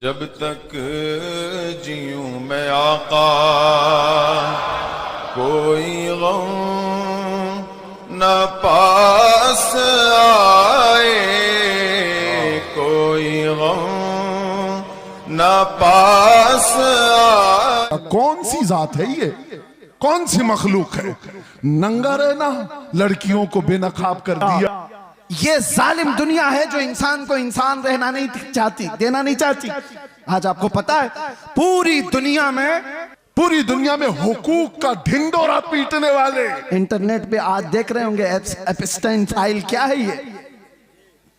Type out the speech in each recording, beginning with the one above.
जब तक जीऊं मैं आका कोई गम न पास आए, कोई गम न पास आए। कौन सी जात है ये, कौन सी मखलूक है? नंगा रहना लड़कियों को बेनकाब कर दिया। ये जालिम दुनिया है जो इंसान को इंसान रहना नहीं चाहती, देना नहीं चाहती। आज आपको पता है पूरी दुनिया में हुकूक का ढिंडोरा पीटने वाले इंटरनेट पे आज देख रहे होंगे एप्स्टाइन फाइल। क्या है ये,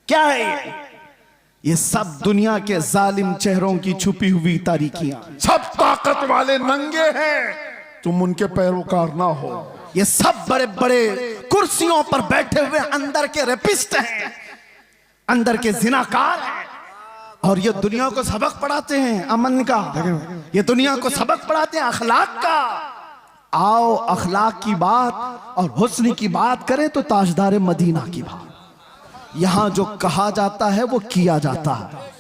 क्या है ये सब दुनिया के जालिम चेहरों की छुपी हुई तारीकियां। सब ताकत वाले नंगे हैं, तुम उनके पैरोकार ना हो। ये सब बड़े बड़े कुर्सियों पर बैठे हुए अंदर के रेपिस्ट हैं, अंदर के जिनाकार हैं, और ये दुनिया को सबक पढ़ाते हैं अमन का, ये दुनिया को सबक पढ़ाते हैं अखलाक का। आओ अखलाक की बात और हुस्न की बात करें तो ताजदार मदीना की बात। यहां जो कहा जाता है वो किया जाता है।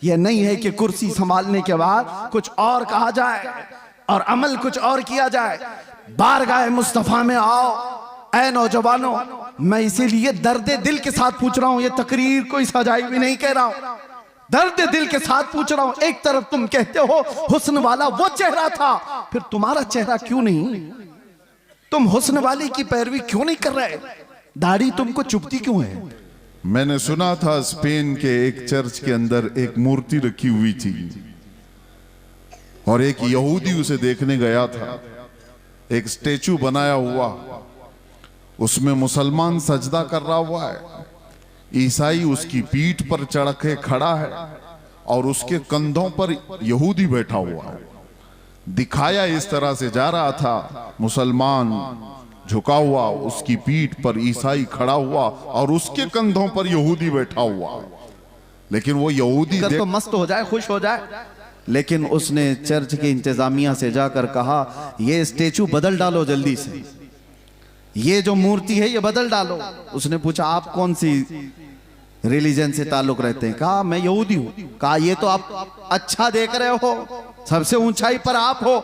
यह नहीं है कि कुर्सी संभालने के बाद कुछ और कहा जाए और अमल कुछ और किया जाए। बारगाह मुस्तफा में आओ ऐ नौजवानों। मैं इसीलिए दर्दे दिल के साथ पूछ रहा हूं, ये तकरीर कोई सजाई भी नहीं कह रहा हूं, दर्द दिल के साथ पूछ रहा हूं। एक तरफ तुम कहते हो हुस्न वाला वो चेहरा था, फिर तुम्हारा चेहरा क्यों नहीं? तुम हुस्न वाले की पैरवी क्यों नहीं कर रहे? दाढ़ी तुमको चुभती क्यों है? मैंने सुना था स्पेन के एक चर्च के अंदर एक मूर्ति रखी हुई थी और एक यहूदी उसे देखने गया था। एक स्टेचू बनाया हुआ, उसमें मुसलमान सजदा कर रहा हुआ है, ईसाई उसकी पीठ पर चढ़ के खड़ा है और उसके कंधों पर यहूदी बैठा हुआ है। दिखाया इस तरह से जा रहा था, मुसलमान झुका हुआ, उसकी पीठ पर ईसाई खड़ा हुआ और उसके कंधों पर यहूदी बैठा हुआ। लेकिन वो यहूदी तो मस्त हो जाए, खुश हो जाए, लेकिन उसने चर्च की इंतजामिया से जाकर कहा ये स्टेचू बदल डालो जल्दी से, ये जो मूर्ति है ये बदल डालो। उसने पूछा आप कौन सी रिलीजन से ताल्लुक रखते हैं? कहा मैं यहूदी हूं। कहा ये तो आप अच्छा देख रहे हो, सबसे ऊंचाई पर आप हो।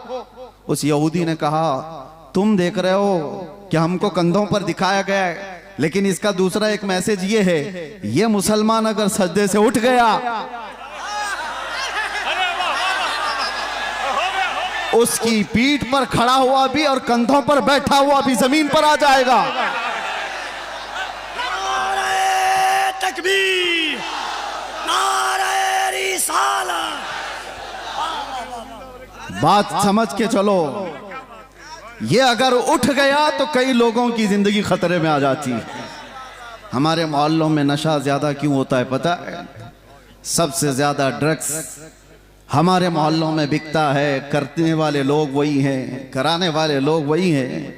उस यहूदी ने कहा तुम देख रहे हो कि हमको कंधों पर दिखाया गया है, लेकिन इसका दूसरा एक मैसेज ये है, ये मुसलमान अगर सजदे से उठ गया उसकी पीठ पर खड़ा हुआ भी और कंधों पर बैठा हुआ भी जमीन पर आ जाएगा। नारे तकबीर, नारे रिसालत। बात समझ के चलो, ये अगर उठ गया तो कई लोगों की जिंदगी खतरे में आ जाती है। हमारे मोहल्लों में नशा ज्यादा क्यों होता है पता है? सबसे ज्यादा ड्रग्स हमारे मोहल्लों में बिकता है। करने वाले लोग वही हैं, कराने वाले लोग वही हैं।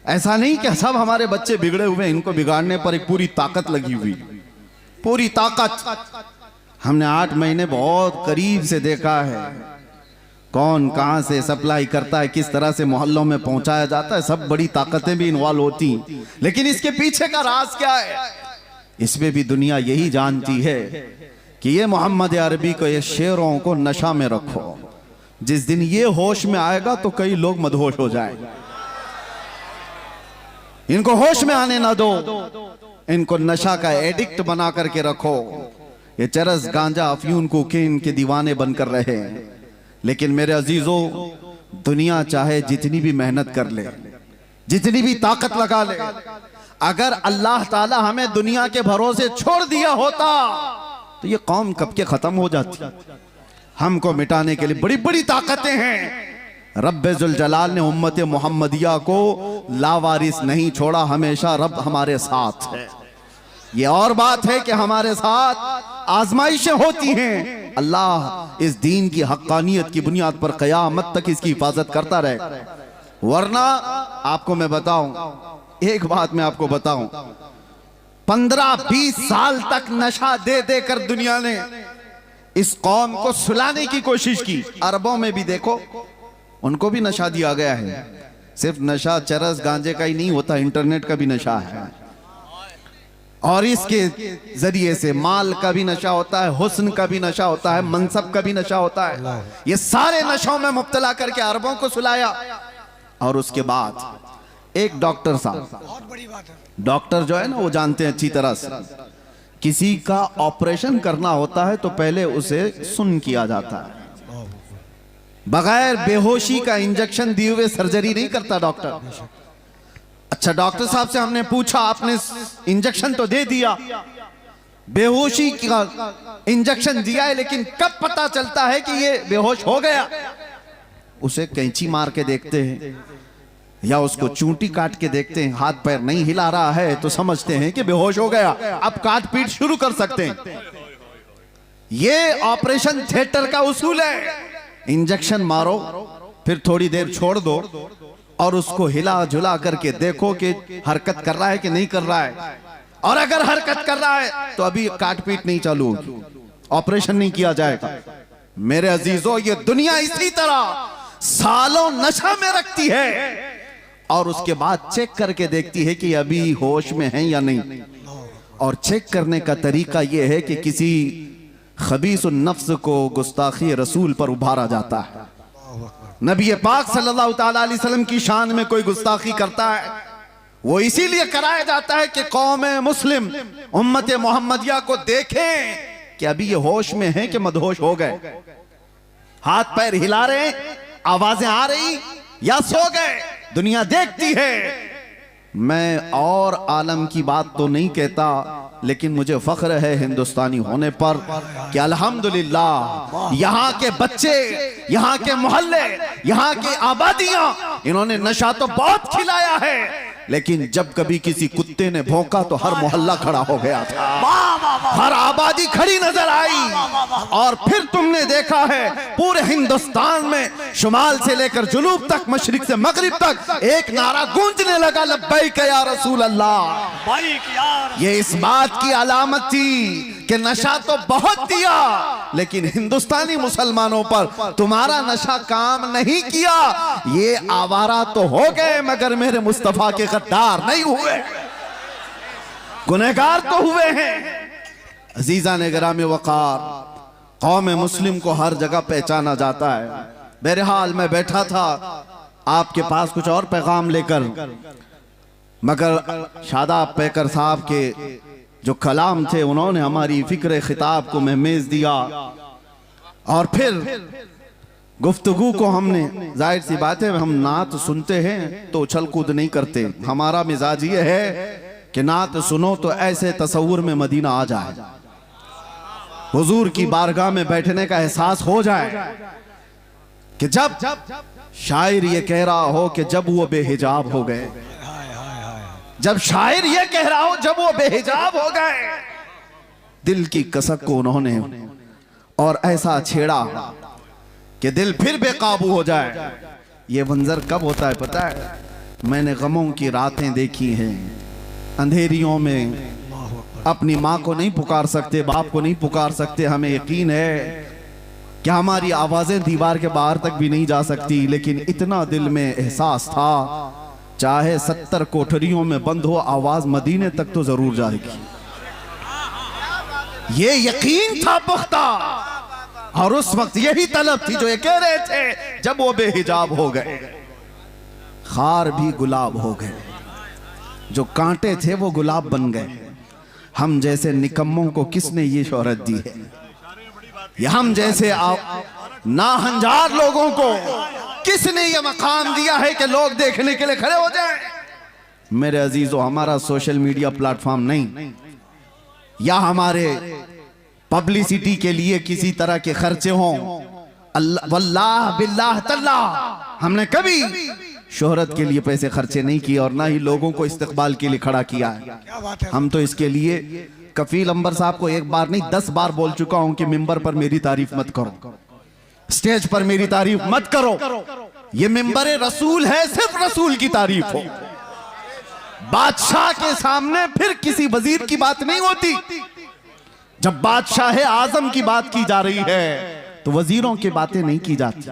ऐसा नहीं कि सब हमारे बच्चे बिगड़े हुए, इनको बिगाड़ने पर एक पूरी ताकत लगी हुई, पूरी ताकत। हमने 8 महीने बहुत करीब से देखा है कौन कहां से सप्लाई करता है, किस तरह से मोहल्लों में पहुंचाया जाता है। सब बड़ी ताकतें भी इन्वॉल्व होती, लेकिन इसके पीछे का राज क्या है? इसमें भी दुनिया यही जानती है कि ये मोहम्मद अरबी को, ये शेरों को नशा में रखो। जिस दिन ये होश में आएगा तो कई लोग मदहोश हो जाएंगे। इनको होश में आने ना दो, इनको नशा का एडिक्ट बना करके रखो। ये चरस गांजा अफयून कोकीन के दीवाने बनकर रहे हैं। लेकिन मेरे अजीजों, दुनिया चाहे जितनी भी मेहनत कर ले, जितनी भी ताकत लगा ले, अगर अल्लाह ताला हमें दुनिया के भरोसे छोड़ दिया होता तो ये कौम कब के खत्म हो जाती। हमको मिटाने के लिए बड़ी बड़ी ताकतें हैं। रब्बे जुल जलाल ने उम्मत मोहम्मदिया को लावारिस नहीं छोड़ा, हमेशा रब हमारे साथ है। ये और बात है कि हमारे साथ आजमाइशें होती हैं। अल्लाह इस दीन की हक्कानियत की बुनियाद पर क़यामत तक इसकी हिफाजत करता रहे। वरना आपको मैं बताऊं, एक बात मैं आपको बताऊं, 15-20 साल तक नशा दे देकर दुनिया ने इस कौम को सुलाने की कोशिश की। अरबों में भी देखो, उनको भी नशा दिया गया है। सिर्फ नशा चरस गांजे का ही नहीं होता, इंटरनेट का भी नशा है। और इसके जरिए से माल का भी नशा होता है, हुस्न का भी नशा होता है, मनसब का भी नशा होता है। ये सारे नशों में मुब्तला करके अरबों को सुलाया। और उसके बाद एक डॉक्टर साहब, बहुत बड़ी बात है। डॉक्टर जो है ना वो जानते हैं अच्छी तरह से, किसी का ऑपरेशन करना होता है तो पहले उसे सुन किया जाता है, बगैर बेहोशी का इंजेक्शन दिए हुए सर्जरी नहीं करता डॉक्टर। अच्छा, डॉक्टर साहब से हमने पूछा, आपने इंजेक्शन तो दे दिया, बेहोशी का इंजेक्शन दिया है, लेकिन कब पता चलता है कि ये बेहोश हो गया? उसे कैंची मार के देखते हैं या उसको चूंटी काट के देखते हैं, हाथ पैर नहीं हिला रहा है तो समझते हैं कि बेहोश हो गया, अब काट पीट शुरू कर सकते हैं। ये ऑपरेशन थिएटर का उसूल है। इंजेक्शन मारो, फिर थोड़ी देर छोड़ दो और उसको हिला झुला करके देखो कि हरकत कर रहा है कि नहीं कर रहा है। और अगर हरकत कर रहा है तो अभी काट पीट नहीं चालू होगी, ऑपरेशन नहीं किया जाएगा। मेरे अजीजों, ये दुनिया इसी तरह सालों नशा में रखती है और उसके बाद चेक करके देखती है कि अभी होश में है या नहीं। और चेक करने का तरीका यह है कि किसी खबीसुन नफ्स को गुस्ताखी रसूल पर उभारा जाता है। नबी पाक सल्लल्लाहु ताला अलैहि वसल्लम की शान में कोई गुस्ताखी करता है, वो इसीलिए कराया जाता है कि कौम मुस्लिम उम्मत मोहम्मदिया को देखें कि अभी ये होश में है कि मदहोश हो गए, हाथ पैर हिला रहे, आवाजें आ रही या सो गए, दुनिया देखती है। मैं और आलम की बात तो नहीं कहता, लेकिन मुझे फख्र है हिंदुस्तानी होने पर कि अल्हम्दुलिल्लाह यहाँ के बच्चे, यहाँ के मोहल्ले, यहाँ की आबादियां, इन्होंने नशा तो बहुत खिलाया है, लेकिन जब कभी किसी कुत्ते ने भौंका तो हर मोहल्ला खड़ा हो गया था, हर आबादी खड़ी नजर आई। और फिर तुमने देखा है पूरे हिंदुस्तान में शुमाल से लेकर जुनूब तक, मशरिक से मगरिब तक एक नारा गूंजने लगा, लब्बैक या रसूल अल्लाह। ये इस बात की अलामत थी कि नशा तो बहुत दिया, लेकिन हिंदुस्तानी मुसलमानों पर तुम्हारा नशा काम नहीं किया। ये आवारा तो हो गए मगर मेरे मुस्तफा के गद्दार नहीं हुए, गुनहगार तो हुए हैं। अजीजा ने गिरामी वकार, कौम मुस्लिम को हर जगह पहचाना जाता है। बहरहाल मैं बैठा था आपके पास कुछ और पैगाम लेकर, मगर शादाब पैकर साहब के जो कलाम थे उन्होंने हमारी फिक्र खिताब को महमेज दिया। और फिर गुफ्तगू को हमने, जाहिर सी बात है हम नात सुनते हैं तो उछल कूद नहीं करते, हमारा मिजाज ये है कि नात सुनो तो ऐसे तसव्वुर में मदीना आ जाए, हुजूर की बारगाह में बैठने का एहसास हो जाए कि जब शायर ये कह रहा हो कि जब वो बेहिजाब हो गए, जब शायर ये कह रहा हो जब वो बेहिजाब हो गए, दिल की कसक को उन्होंने और ऐसा छेड़ा कि दिल फिर बेकाबू हो जाए। ये मंजर कब होता है पता है? मैंने गमों की रातें देखी हैं, अंधेरियों में अपनी माँ को नहीं पुकार सकते, बाप को नहीं पुकार सकते, हमें यकीन है कि हमारी आवाजें दीवार के बाहर तक भी नहीं जा सकती, लेकिन इतना दिल में एहसास था चाहे 70 कोठरियों में बंद हो, आवाज मदीने तक तो जरूर जाएगी। ये यकीन था पुख्ता, और उस वक्त यही तलब थी जो ये कह रहे थे जब वो बेहिजाब हो गए, खार भी गुलाब हो गए, जो कांटे थे वो गुलाब बन गए। हम जैसे निकम्मों को किसने ये शोहरत दी है? ये हम जैसे नाहंजार लोगों को किसने ये मकाम दिया है कि लोग देखने के लिए खड़े हो जाएं? मेरे अजीजों, हमारा सोशल मीडिया प्लेटफॉर्म नहीं, या हमारे पब्लिसिटी के लिए किसी तरह के खर्चे हों, वल्लाह बिल्लाह तल्लाह हमने कभी शोहरत के लिए पैसे खर्चे नहीं किए और ना ही लोगों को इस्तकबाल के लिए खड़ा किया है। हम तो इसके लिए कफील अंबर साहब को एक बार नहीं 10 बार बोल चुका हूं कि मिंबर पर मेरी तारीफ मत करो, स्टेज पर मेरी तारीफ मत करो, ये मिंबर रसूल है, सिर्फ रसूल की तारीफ हो। बादशाह के सामने फिर किसी वजीर की बात नहीं होती। जब बादशाह आजम की बात की जा रही है तो वजीरों की बातें नहीं की जाती।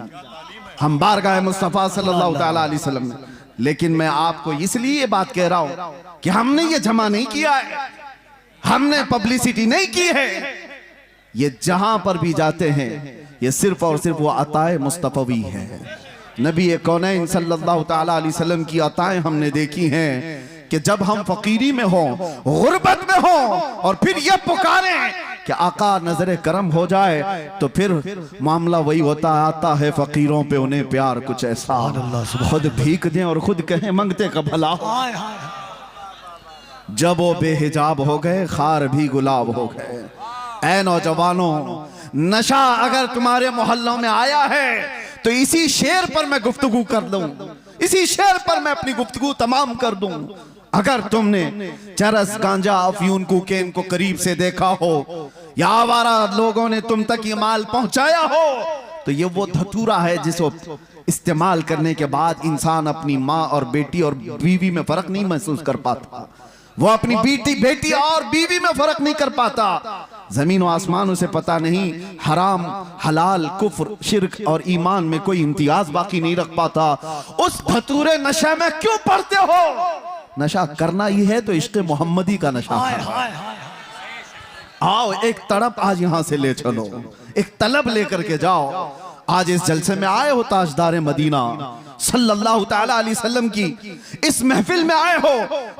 हम बारगाह मुस्तफा सल्लल्लाहु ताला अलैहि वसल्लम में, लेकिन मैं आपको इसलिए ये बात कह रहा हूं कि हमने ये जमा नहीं किया है हमने पब्लिसिटी नहीं की है। ये जहां पर भी जाते हैं ये सिर्फ और सिर्फ वो अताए मुस्तफवी है। नबी कौनैन सल्लल्लाहु ताला अलैहि वसल्लम की अताएं हमने देखी हैं कि जब हम फकीरी में हो, गुर्बत में हो और फिर ये पुकारें कि आका नजरे करम हो जाए, तो फिर मामला वही होता आता है फकीरों पे उन्हें प्यार कुछ ऐसा, खुद भीख दें और खुद कहें मंगते का भला। जब वो बेहिजाब हो गए खार भी गुलाब हो गए। ऐ नौजवानों, नशा अगर तुम्हारे मोहल्लों में आया है तो इसी शेर पर मैं गुफ्तगू कर दूं, इसी शेर पर मैं अपनी गुफ्तगू तमाम कर दूं। अगर तुमने चरस, गांजा, अफयून, कोकेन को करीब से देखा हो या आवारा लोगों ने तुम तक ये माल पहुंचाया हो, तो ये वो धतूरा है जिसको इस्तेमाल करने के बाद इंसान अपनी माँ और बेटी और बीवी में फर्क नहीं महसूस कर पाता। वो अपनी बेटी और बीवी में फर्क नहीं कर पाता। जमीन और आसमान उसे पता नहीं, हराम, हलाल, कुफ्र, शिर्क और ईमान में कोई इम्तियाज बाकी नहीं रख पाता। उस धतूरे नशे में क्यों पड़ते हो? नशा करना ही है तो इश्क़ मोहम्मदी का नशा है। आओ एक तड़प आज यहां से ले चलो, एक तलब लेकर के जाओ। आज इस जलसे में आए हो ताजदार मदीना सल्लल्लाहु ताला अलैहि वसल्लम की इस महफिल में आए हो।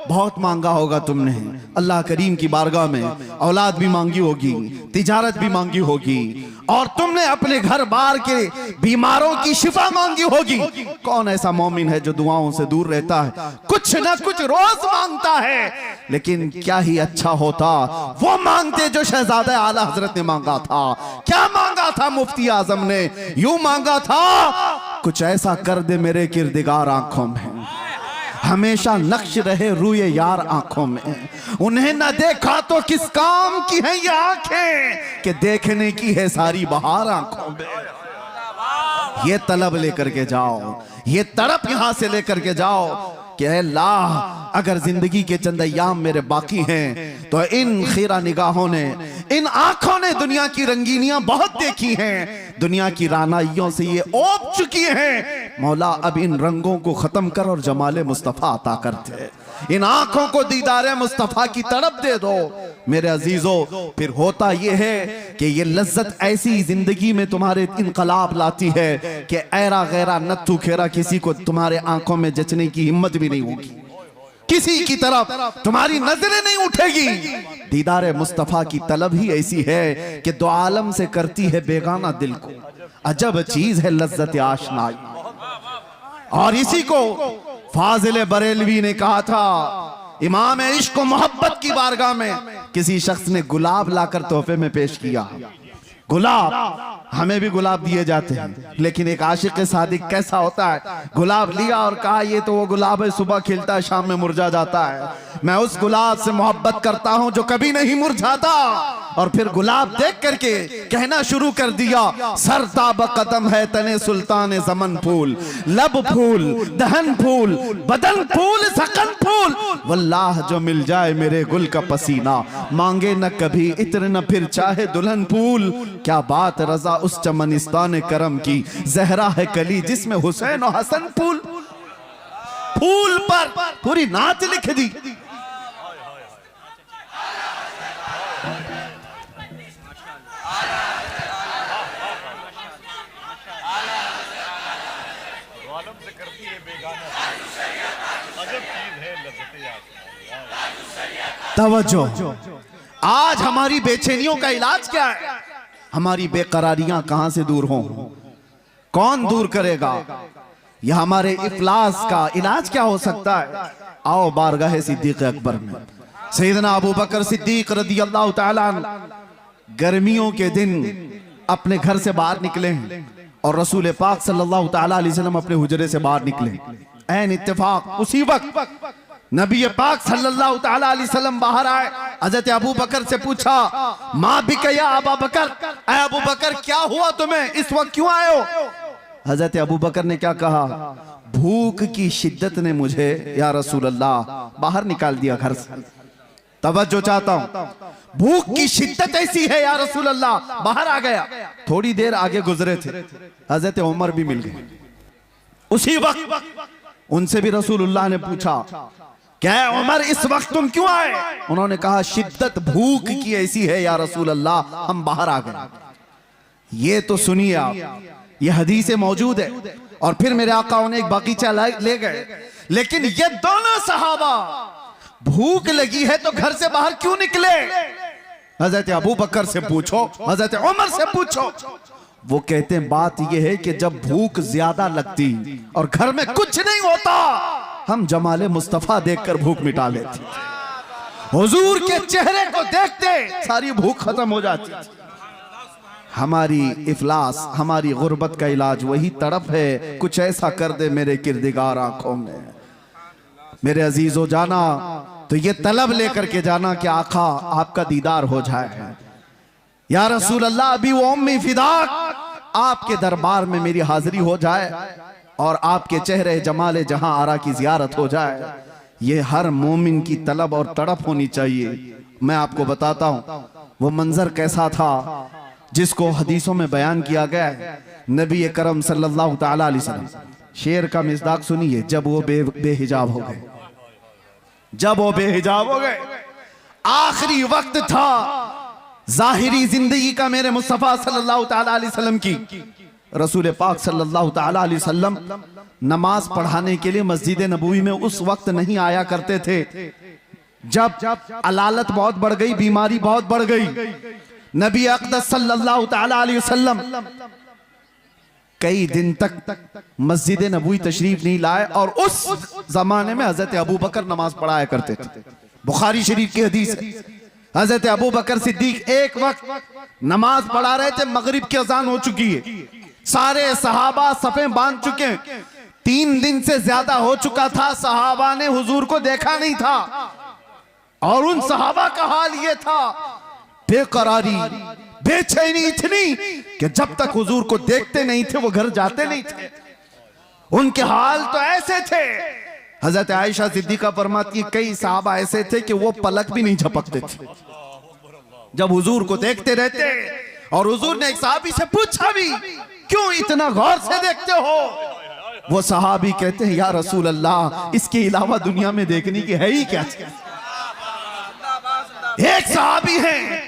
बहुत मांगा होगा तुमने अल्लाह करीम की बारगाह में, औलाद भी मांगी होगी, तिजारत भी मांगी होगी, और तुमने अपने घर बार के बीमारों की शिफा मांगी होगी। कौन ऐसा मोमिन है जो दुआओं से दूर रहता है? कुछ ना कुछ रोज मांगता है। लेकिन क्या ही अच्छा होता वो मांगते जो शहजादा आला हजरत ने मांगा था। क्या मांगा था मुफ्ती आजम ने? यूं मांगा था, कुछ ऐसा कर दे मेरे किरदिगार आंखों में, हमेशा नक्श रहे रूए यार आंखों में। उन्हें न देखा तो किस काम की है ये आंखें कि देखने की है सारी बहार आंखों में। ये तलब लेकर के जाओ, ये तड़प यहां से लेकर के जाओ कि अल्लाह अगर जिंदगी के चंद अय्याम मेरे बाकी हैं तो इन खीरा निगाहों ने, इन आंखों ने दुनिया की रंगीनियां बहुत देखी हैं, दुनिया की रानाइयों से ये ओप चुकी हैं। मौला अब इन रंगों को खत्म कर और जमाले मुस्तफा अता करते। इन आंखों को दीदारे मुस्तफा की तड़प दे दो मेरे अजीजों। फिर होता यह है कि ये लज्जत ऐसी जिंदगी में तुम्हारे इनकलाब लाती है कि ऐरा गैरा नत्थु खेरा किसी को तुम्हारे आंखों में जचने की हिम्मत भी नहीं होगी, किसी की तरफ तुम्हारी नजरें नहीं उठेगी। दीदारे मुस्तफा की तलब ही ऐसी है कि दो आलम से करती है बेगाना दिल को। अजब चीज है लज्जत आशनाई। और इसी को फाजिल बरेलवी ने कहा था, इमाम इश्क मोहब्बत की बारगाह में किसी शख्स ने गुलाब लाकर तोहफे में पेश किया। गुलाब, हमें भी गुलाब दिए जाते हैं, लेकिन एक आशिक सादिक कैसा होता है? गुलाब लिया और कहा ये तो वो गुलाब है, सुबह खिलता है शाम में मुरझा जाता है। मैं उस गुलाब से मोहब्बत करता हूं जो कभी नहीं मुरझाता। और फिर गुलाब देख करके कहना शुरू कर दिया, सरताब कदम है तने सुल्तान ज़मन फूल, लब फूल, दहन फूल, बदन फूल, सकन फूल, वल्लाह जो मिल जाए मेरे गुल का पसीना, मांगे न कभी इत्र न फिर चाहे दुल्हन फूल। क्या बात रजा उस चमनिस्तान करम की, जहरा है कली जिसमें हुसैन और हसन फूल। फूल पर पूरी नात लिख दी। तवज्जो, आज हमारी बेचैनियों का इलाज क्या है? हमारी बेकरारियां कहां से दूर हों? कौन दूर करेगा? यह हमारे इफलास का इलाज क्या हो सकता है? आओ बारगाह सिद्दीक अकबर में। सैयदना अबू बकर सिद्दीक रज़ी अल्लाह तआला अन्हु गर्मियों के दिन अपने घर से बाहर निकले और रसूल पाक सल्लल्लाहु तआला अलैहि वसल्लम अपने हुजरे से बाहर निकले। ऐन इत्तेफाक उसी वक्त नबी पाक सल्लल्लाहु तआला अलैहि वसल्लम बाहर आए। हजरत अबू बकर से पूछा, माँ भी कया अबू बकर, अबू बकर क्या हुआ तुम्हें, इस वक्त क्यों आए हो? हजरत अबू बकर ने क्या कहा, भूख की शिद्दत ने मुझे या रसूल अल्लाह बाहर निकाल दिया घर से। तवज्जो चाहता हूं, भूख की शिद्दत ऐसी है या रसूल अल्लाह, बाहर आ गया। थोड़ी देर आगे गुजरे थे, हजरत उमर भी मिल गए। उसी वक्त उनसे भी रसूलुल्लाह ने पूछा, क्या उमर इस वक्त तुम क्यों आए? उन्होंने कहा शिद्दत भूख की ऐसी है या रसूल अल्लाह, हम बाहर आ गए। ये तो सुनिए आप, ये हदीस मौजूद है। और फिर मेरे आका उन्हें एक बगीचा ले गए। लेकिन ये दोनों सहाबा भूख लगी है तो घर से बाहर क्यों निकले? हजरत अबू बकर से पूछो, हजरत उमर से पूछो। वो कहते हैं बात यह है कि जब भूख ज्यादा लगती और घर में कुछ नहीं होता, हम जमाले मुस्तफा देखकर भूख मिटा लेते। हुजूर के चेहरे को देखते सारी भूख खत्म हो जाती। हमारी इफलास, हमारी गुर्बत का इलाज वही तड़प है, कुछ ऐसा कर दे मेरे किरदिगार आंखों में। मेरे अजीजों, जाना तो ये तलब लेकर के जाना कि आका आपका दीदार हो जाए। या रसूल अल्लाह, अभी वो उम्मी फिदाक आपके दरबार में मेरी हाजिरी हो जाए और आपके चेहरे जमाले जहां आरा की जियारत हो जाए। ये हर मोमिन की तलब और तड़प होनी चाहिए। मैं आपको बताता हूं वो मंजर कैसा था जिसको हदीसों में बयान किया गया है। नबी करम सल्लल्लाहु ताला अलैहि वसल्लम, शेर का मिज़दाक सुनिए, जब वो बेहिजाब हो गए, जब वो बेहिजाब हो गए, आखिरी वक्त था जाहिरी जिंदगी का मेरे मुस्तफा सल्लल्लाहु ताला अलैहि वसल्लम की। रसूल पाक सल्लल्लाहु ताला अलैहि वसल्लम नमाज पढ़ाने के लिए मस्जिद नबवी में उस वक्त नहीं आया करते थे जब अलालत बहुत बढ़ गई, बीमारी बहुत बढ़ गई। नबी अक़दस सल्लल्लाहु ताला अलैहि वसल्लम कई दिन तक मस्जिद नबवी तशरीफ नहीं लाए और उस जमाने में हजरत अबू बकर नमाज पढ़ाया करते थे। बुखारी शरीफ की हदीस है, हजरत अबू बकर सिद्दीक एक वक्त नमाज पढ़ा रहे थे, मगरिब की अजान हो चुकी है, सारे सहाबा सफे बांध चुके हैं, 3 दिन से ज्यादा हो चुका था, सहाबा ने हुजूर को देखा नहीं था। और उन सहाबा का हाल यह था, बेकरारी, बेचैनी इतनी कि जब तक हुजूर को देखते नहीं थे वो घर जाते नहीं थे। उनके हाल तो ऐसे थे, हजरत आयशा सिद्दीका फरमाती है कई सहाबा ऐसे थे कि वो पलक भी नहीं झपकते थे, जब हुजूर को देखते रहते। और हुजूर ने एक सहाबी से पूछा भी, क्यों इतना गौर से देखते हो? वो सहाबी कहते हैं या रसूल अल्लाह, इसके अलावा दुनिया में देखने की है ही क्या? एक सहाबी है,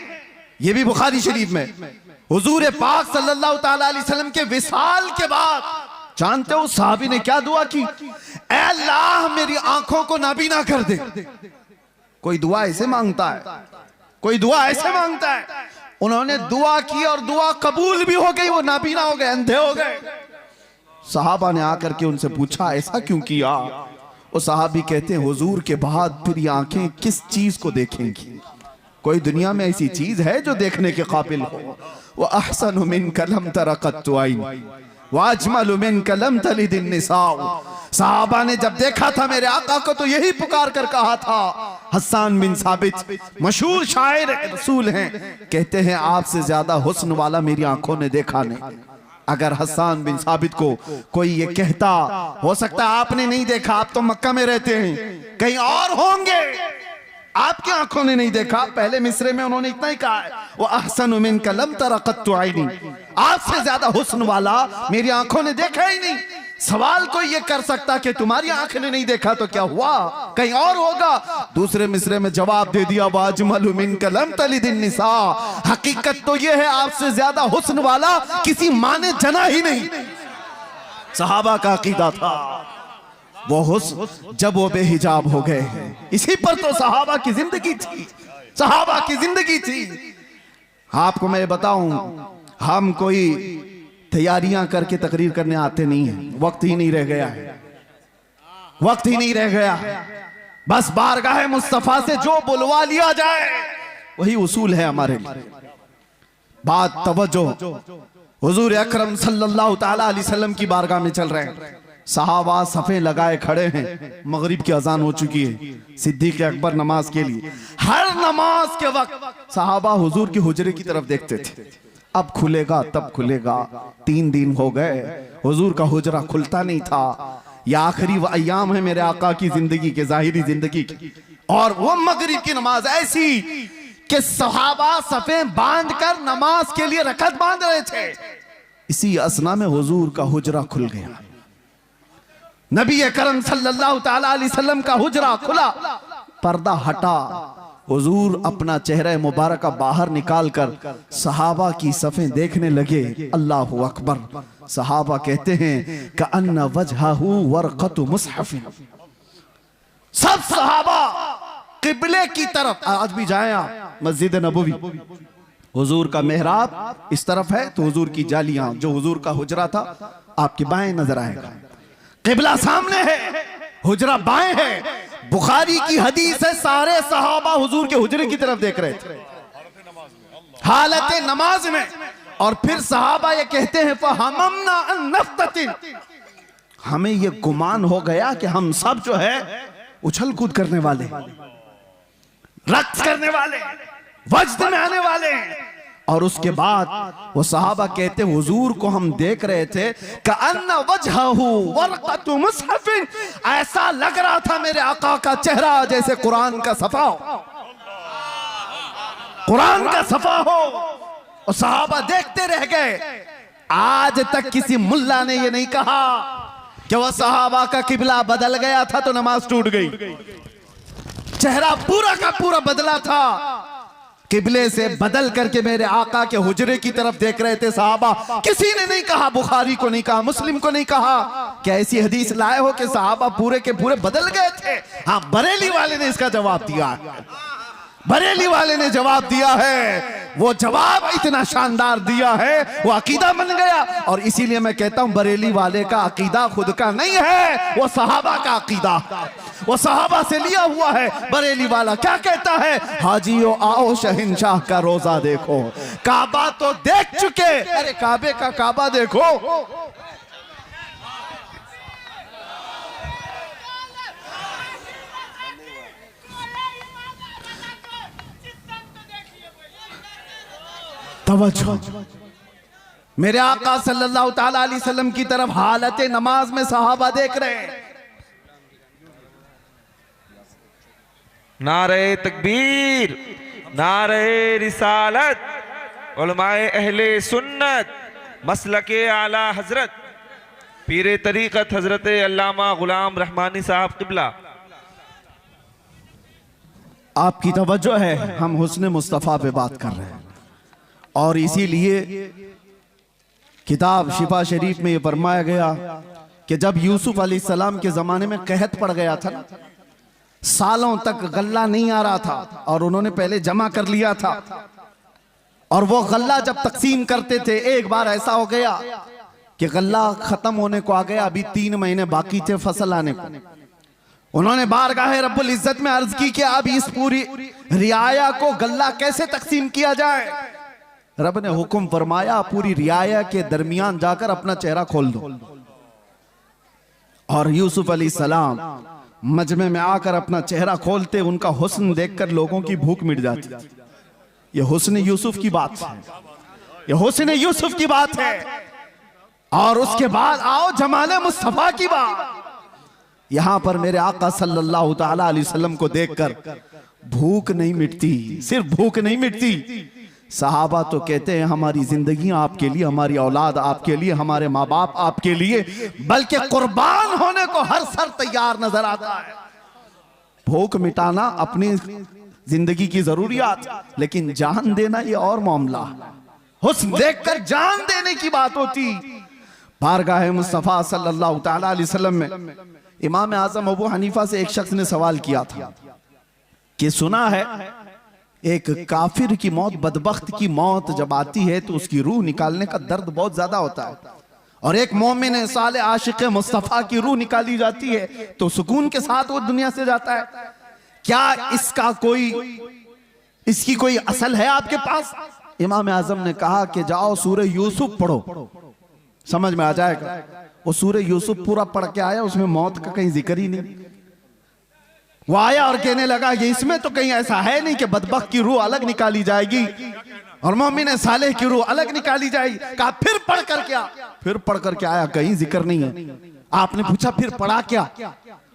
ये भी बुखारी शरीफ में, हुजूर पाक सल्लल्लाहु ताला अलैहि वसल्लम के विसाल के बाद जानते हो सहाबी ने क्या दुआ की? ऐ अल्लाह मेरी आंखों को नाबीना कर दे। कोई दुआ ऐसे मांगता है, कोई दुआ ऐसे मांगता है। उन्होंने दुआ की और दुआ कबूल भी हो गई, वो नाबीना हो गए, अंधे हो गए। सहाबा ने आकर के उनसे पूछा ऐसा क्यों किया? वो सहाबी कहते हैं हुजूर के बाद फिर ये आंखें किस चीज को देखेंगी? कोई दुनिया में ऐसी चीज है जो देखने के काबिल हो? वो अहसनु मिनका लम तरा कत्तु आइन व अजमलु मिनका लम तलिद निसा। सहाबा ने जब देखा था मेरे आका को तो यही पुकार कर कहा था। हसन बिन साबित मशहूर शायर रसूल हैं, कहते हैं आपसे ज्यादा हुस्न वाला मेरी आंखों ने देखा नहीं। अगर हसन बिन साबित को कोई ये कहता, हो सकता है आपने नहीं देखा, आप तो मक्का में रहते हैं, कहीं और होंगे, आपकी आंखों ने नहीं देखा। पहले मिसरे में उन्होंने इतना ही कहा है, वो अहसनु मिनका लम तरा कत्तु आइनी, आपसे ज्यादा हुस्न वाला मेरी आंखों ने देखा ही नहीं। सवाल कोई ये कर सकता कि तुम्हारी आंख ने नहीं देखा तो क्या हुआ, कहीं और होगा। दूसरे मिसरे में जवाब दे दिया, वाजमलु मिनका लम तलिदिन निसा, हकीकत तो ये है आपसे ज्यादा हुस्न वाला किसी माँ ने जना ही नहीं। सहाबा का अकीदा था वो हुस्न जब वो बेहिजाब हो गए हैं। इसी पर तो सहाबा की जिंदगी थी, सहाबा की जिंदगी थी। आपको मैं बताऊं, हम कोई तैयारियां करके तकरीर करने आते नहीं हैं, वक्त ही नहीं रह गया है, वक्त ही नहीं रह गया। बस बारगाह मुस्तफा से जो बुलवा लिया जाए वही उसूल है हमारे लिए। बात तवज्जो, हुजूर अकरम सल्लल्लाहु ताला अलैहि वसल्लम की बारगाह में चल रहे हैं, सहाबा सफे लगाए खड़े हैं, मगरिब की अजान हो चुकी है, सिद्दीक अकबर नमाज के लिए। हर नमाज के वक्त सहाबा हुजूर की हुजरे की तरफ देखते थे, अब खुलेगा तब खुलेगा। 3 दिन हो गए, हुजूर का हुजरा खुलता नहीं था। यह आखिरी अय्याम है मेरे आका की जिंदगी के, जाहिरी जिंदगी की। और वो मगरिब की नमाज ऐसी कि सहाबा सफे बांध कर नमाज के लिए रकत बांध रहे थे। इसी असना में हुजूर का हुजरा खुल गया। नबी करम सल्लल्लाहु ताला अलैहि वसल्लम का हुजरा खुला, पर्दा हटा, हुजूर अपना चेहरा मुबारक बाहर निकालकर सहाबा की सफ़ें देखने लगे। अल्लाहु अकबर। सहाबा कहते हैं कि अन्ना वजहहू वर्क़तु मुसहफ़िन। सब सहाबा किबले की तरफ, आज भी जाएं आप मस्जिद नबवी, हुजूर का मेहराब इस तरफ है तो हुजूर की जालियां, जो हुजूर का हुजरा था आपके बाएं नजर आएगा। किबला सामने है, हुजरा बाएं है। बुखारी की हदीस है, सारे सहाबा हुजूर के हुजरे की तरफ देख रहे थे हालत नमाज में। और फिर सहाबा ये कहते हैं फहममना अन नफ्ततिन, हमें ये गुमान हो गया कि हम सब जो है उछल कूद करने वाले, रक्स करने वाले, वज्द में आने वाले हैं। और उसके बाद वो सहाबा कहते हुजूर को हम देख रहे थे कअन्ना वजहहू वर्क़तु मुसहफ़िन, ऐसा लग रहा था मेरे आका का चेहरा जैसे कुरान का सफा हो, कुरान का सफा हो। और सहाबा देखते रह गए। आज तक किसी मुल्ला ने ये नहीं कहा कि वह सहाबा का किबला बदल गया था तो नमाज टूट गई। चेहरा पूरा का पूरा बदला था, किबले से बदल करके मेरे आका के हुजरे की तरफ देख रहे थे सहाबा। किसी ने नहीं कहा, बुखारी को नहीं कहा, मुस्लिम को नहीं कहा क्या ऐसी हदीस लाए हो कि सहाबा पूरे के पूरे बदल गए थे। हाँ, बरेली वाले ने इसका जवाब दिया, बरेली वाले ने जवाब दिया है। वो जवाब इतना शानदार दिया है, वो अकीदा बन गया। और इसीलिए मैं कहता हूं बरेली वाले का अकीदा खुद का नहीं है, वो सहाबा का अकीदा, वो सहाबा से लिया हुआ है। बरेली वाला क्या कहता है, हाजियो आओ शहंशाह का रोजा देखो। काबा तो देख चुके, अरे काबे का काबा देखो। तवज्जो, मेरे आका सल्लल्लाहु ताला अलैहि वसल्लम की तरफ हालत नमाज में सहाबा देख रहे हैं। नारे तकबीर, नारे रिसालत, उलमाए अहले सुन्नत, मसलके आला हजरत पीरे तरीक़त हजरत अल्लामा गुलाम रहमानी साहब किबला। आपकी तवज्जो है, हम हुस्न मुस्तफ़ा पे बात कर रहे हैं। और इसीलिए किताब शिफा शरीफ में ये फरमाया गया कि जब यूसुफ अलैहिस्सलाम के जमाने में कहत पड़ गया था ना, सालों तक गल्ला नहीं आ रहा था और उन्होंने पहले जमा कर लिया था, और वो गल्ला जब तकसीम करते थे, एक बार ऐसा हो गया कि गल्ला खत्म होने को आ गया, अभी 3 महीने बाकी थे फसल आने को। उन्होंने बारगाह रब्बुल इज्जत में अर्ज की कि अब इस पूरी रियाया को गल्ला कैसे तकसीम किया जाए। रब ने हुक्म फरमाया पूरी रियाया के दरमियान जाकर अपना चेहरा खोल दो। और यूसुफ अलैहिस्सलाम मजमे में आकर अपना चेहरा खोलते, उनका हुस्न देखकर लोगों की भूख मिट जाती। ये हुस्न यूसुफ की बात है, ये हुस्न यूसुफ की बात है। और उसके बाद आओ जमाले मुस्तफा की बात। यहां पर मेरे आका सल्लल्लाहु ताला अलैहि वसल्लम को देखकर भूख नहीं मिटती, सिर्फ भूख नहीं मिटती। सहाबा तो कहते हैं हमारी जिंदगी आपके लिए, हमारी औलाद आपके लिए, हमारे माँ बाप आपके लिए, बल्कि कुर्बान होने को हर सर तैयार नजर आता है। भूख मिटाना अपनी जिंदगी की जरूरियात, लेकिन जान देना ये और मामला। हुस्न देखकर जान देने की बात होती। बारगाह मुस्तफा सल्लल्लाहु ताला अलैहि वसल्लम में इमाम आजम अबू हनीफा से एक शख्स ने सवाल किया था कि सुना है एक काफिर की मौत, बदबख्त की मौत जब आती है तो उसकी रूह निकालने का दर्द बहुत ज्यादा होता है, और एक मोमिन साले आशिक मुस्तफा की रूह निकाली जाती है तो सुकून के साथ वो दुनिया से जाता है। क्या इसकी कोई असल है आपके पास? इमाम आजम ने कहा कि जाओ सूरह यूसुफ पढ़ो, समझ में आ जाएगा। वो सूरह यूसुफ पूरा पढ़ के आया, उसमें मौत का कहीं जिक्र ही नहीं। वो आया और कहने लगा ये इसमें तो कहीं ऐसा है नहीं कि बदबख्त की रूह अलग निकाली जाएगी और मोमिन सालेह की रूह अलग निकाली जाएगी। कहा फिर पढ़ कर क्या? फिर पढ़ कर क्या आया, कहीं जिक्र नहीं है। आपने पूछा फिर पढ़ा क्या?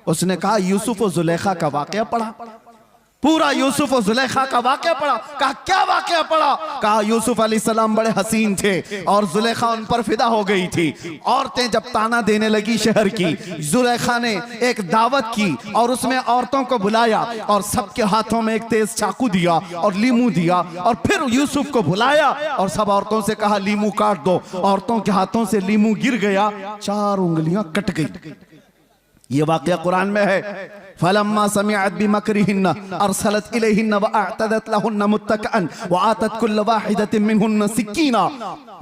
उसने कहा यूसुफ और जुलेखा का वाकया पढ़ा। पूरा यूसुफ और जुलेखा का वाकया पढ़ा। कहा क्या वाकया पढ़ा? कहा यूसुफ अलैहिस्सलाम बड़े हसीन थे और जुलेखा उन पर फिदा हो गई थी। औरतें जब ताना देने लगी शहर की, जुलेखा ने एक दावत की और उसमें औरतों को बुलाया और सबके हाथों में एक तेज चाकू दिया और लीमू दिया और फिर यूसुफ को बुलाया और सब औरतों से कहा लीमू काट दो। औरतों के हाथों से लीमू गिर गया, 4 उंगलियां कट गई। ये वाकया कुरान में है। फलम्मा समिअत बिमकरिहिन्न अरसलत इलैहिन्न व अअतदत लहुन्न मुत्तकअन व आतत कुल्ल वाहिदतिन मिनहुन्न सिक्कीना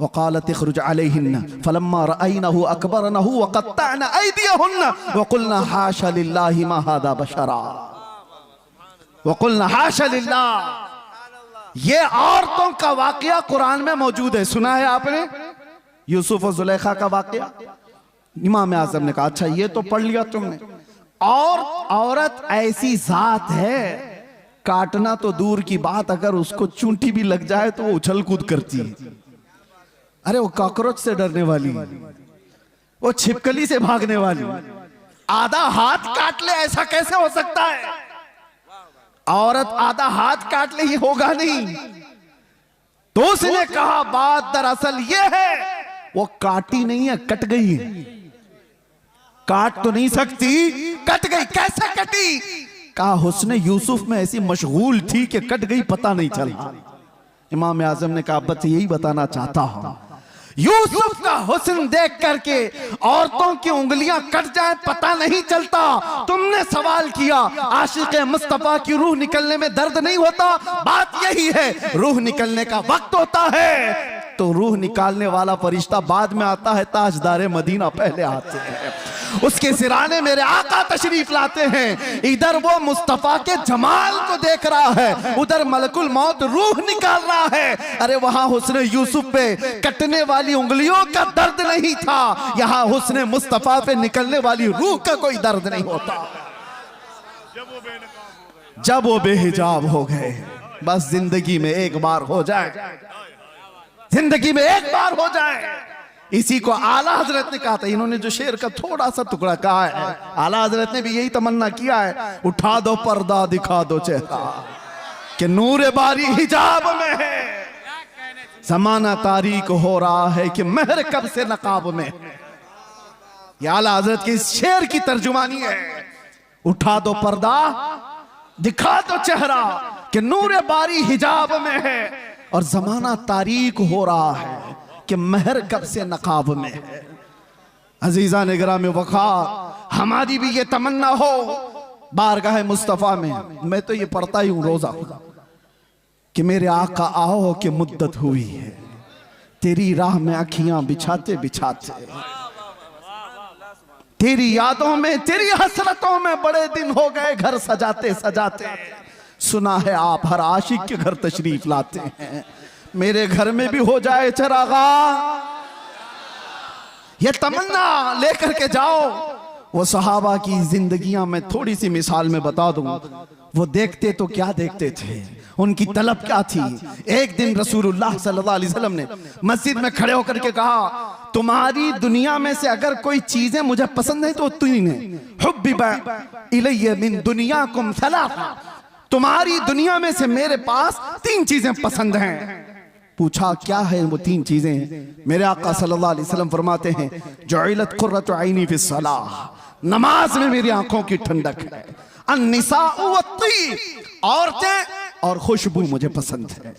व क़ालत इखरुज अलैहिन्न फलम्मा रअयनहु अकबरनहु व क़त्तअन अयदियहुन्न व क़ुलना हाशा लिल्लाहि मा हादा बशरा व क़ुलना हाशा लिल्लाह। ये औरतों का वाकया कुरान में मौजूद है। सुना है आपने यूसुफ और जुलेखा का वाकया? इमाम आज़म ने कहा अच्छा ये तो पढ़ लिया तुमने। और औरत ऐसी जात है, काटना तो दूर की बात, अगर उसको चूंटी भी लग जाए तो वो उछल कूद करती है। अरे वो कॉकरोच से डरने वाली, वो छिपकली से भागने वाली, आधा हाथ काट ले ऐसा कैसे हो सकता है? औरत आधा हाथ काट ले ये होगा नहीं। तो उसने कहा बात दरअसल ये है वो काटी नहीं है, कट गई है। काट तो नहीं सकती, कट गई। कैसे कटी? कहा हुस्न यूसुफ में ऐसी मशगूल थी कि कट गई, पता नहीं चला। इमाम आजम ने कहा बस यही बताना चाहता हूं, यूसुफ का हुस्न देख करके औरतों की उंगलियां कट जाए पता नहीं चलता। तुमने सवाल किया आशिक मुस्तफा की रूह निकलने में दर्द नहीं होता? बात यही है, रूह निकलने का वक्त होता है तो रूह निकालने वाला फरिश्ता बाद में आता है, ताजदारे मदीना पहले आते हैं। उसके सिराने मेरे आका तशरीफ लाते हैं। इधर वो मुस्तफा के जमाल को देख रहा है, उधर मलकुल मौत रूह निकाल रहा है। अरे वहां हुस्न यूसुफ पे कटने वाली उंगलियों का दर्द नहीं था, यहां हुस्न मुस्तफा पे निकलने वाली रूह का कोई दर्द नहीं होता। जब वो बेहिजाब हो गए, बस जिंदगी में एक बार हो जाए, जिंदगी में एक बार हो जाए। इसी को आला हजरत ने कहा था। इन्होंने जो शेर का थोड़ा सा टुकड़ा कहा है, आला हजरत ने भी यही तमन्ना किया है, उठा दो पर्दा दिखा दो चेहरा कि नूर बारी हिजाब में है। जमाना तारीक हो रहा है कि महर कब से नकाब में है। ये आला हजरत के इस शेर की तर्जुमानी है। उठा दो पर्दा दिखा दो चेहरा कि नूर बारी हिजाब में है और जमाना तारीक हो रहा है कि महर कब से नकाब में है। अजीजा निगरां में वक़ार, हमारी भी ये तमन्ना हो बारगाह मुस्तफ़ा में। मैं तो ये पढ़ता ही हूँ रोजा कि मेरे आका आओ कि मुद्दत हुई है तेरी राह में अखियां बिछाते बिछाते, तेरी यादों में तेरी हसरतों में बड़े दिन हो गए घर सजाते सजाते। सुना है आप हर आशिक के घर तशरीफ लाते हैं, मेरे घर में भी हो जाए चरागा। ये तमन्ना लेकर के जाओ। वो सहाबा की जिंदगियां मैं थोड़ी सी मिसाल में बता दूं। वो देखते तो क्या देखते थे, उनकी तलब क्या थी। एक दिन रसूलुल्लाह सल्लल्लाहु अलैहि वसल्लम ने मस्जिद में खड़े होकर के कहा तुम्हारी दुनिया में से अगर कोई चीजें मुझे पसंद है तो तीन है। हुब्बिबा इलैया मिन दुनियाकुम सलासा, तुम्हारी दुनिया में से मेरे पास 3 चीजें पसंद हैं। पूछा क्या है वो 3 चीजें? मेरे आका सल्लल्लाहु अलैहि वसल्लम फरमाते हैं जुइलत कुर्रतु ऐनी फिस सलाह, नमाज में मेरी आंखों की ठंडक है। अन्निसाउ वत्तीब, औरतें और खुशबू मुझे पसंद है।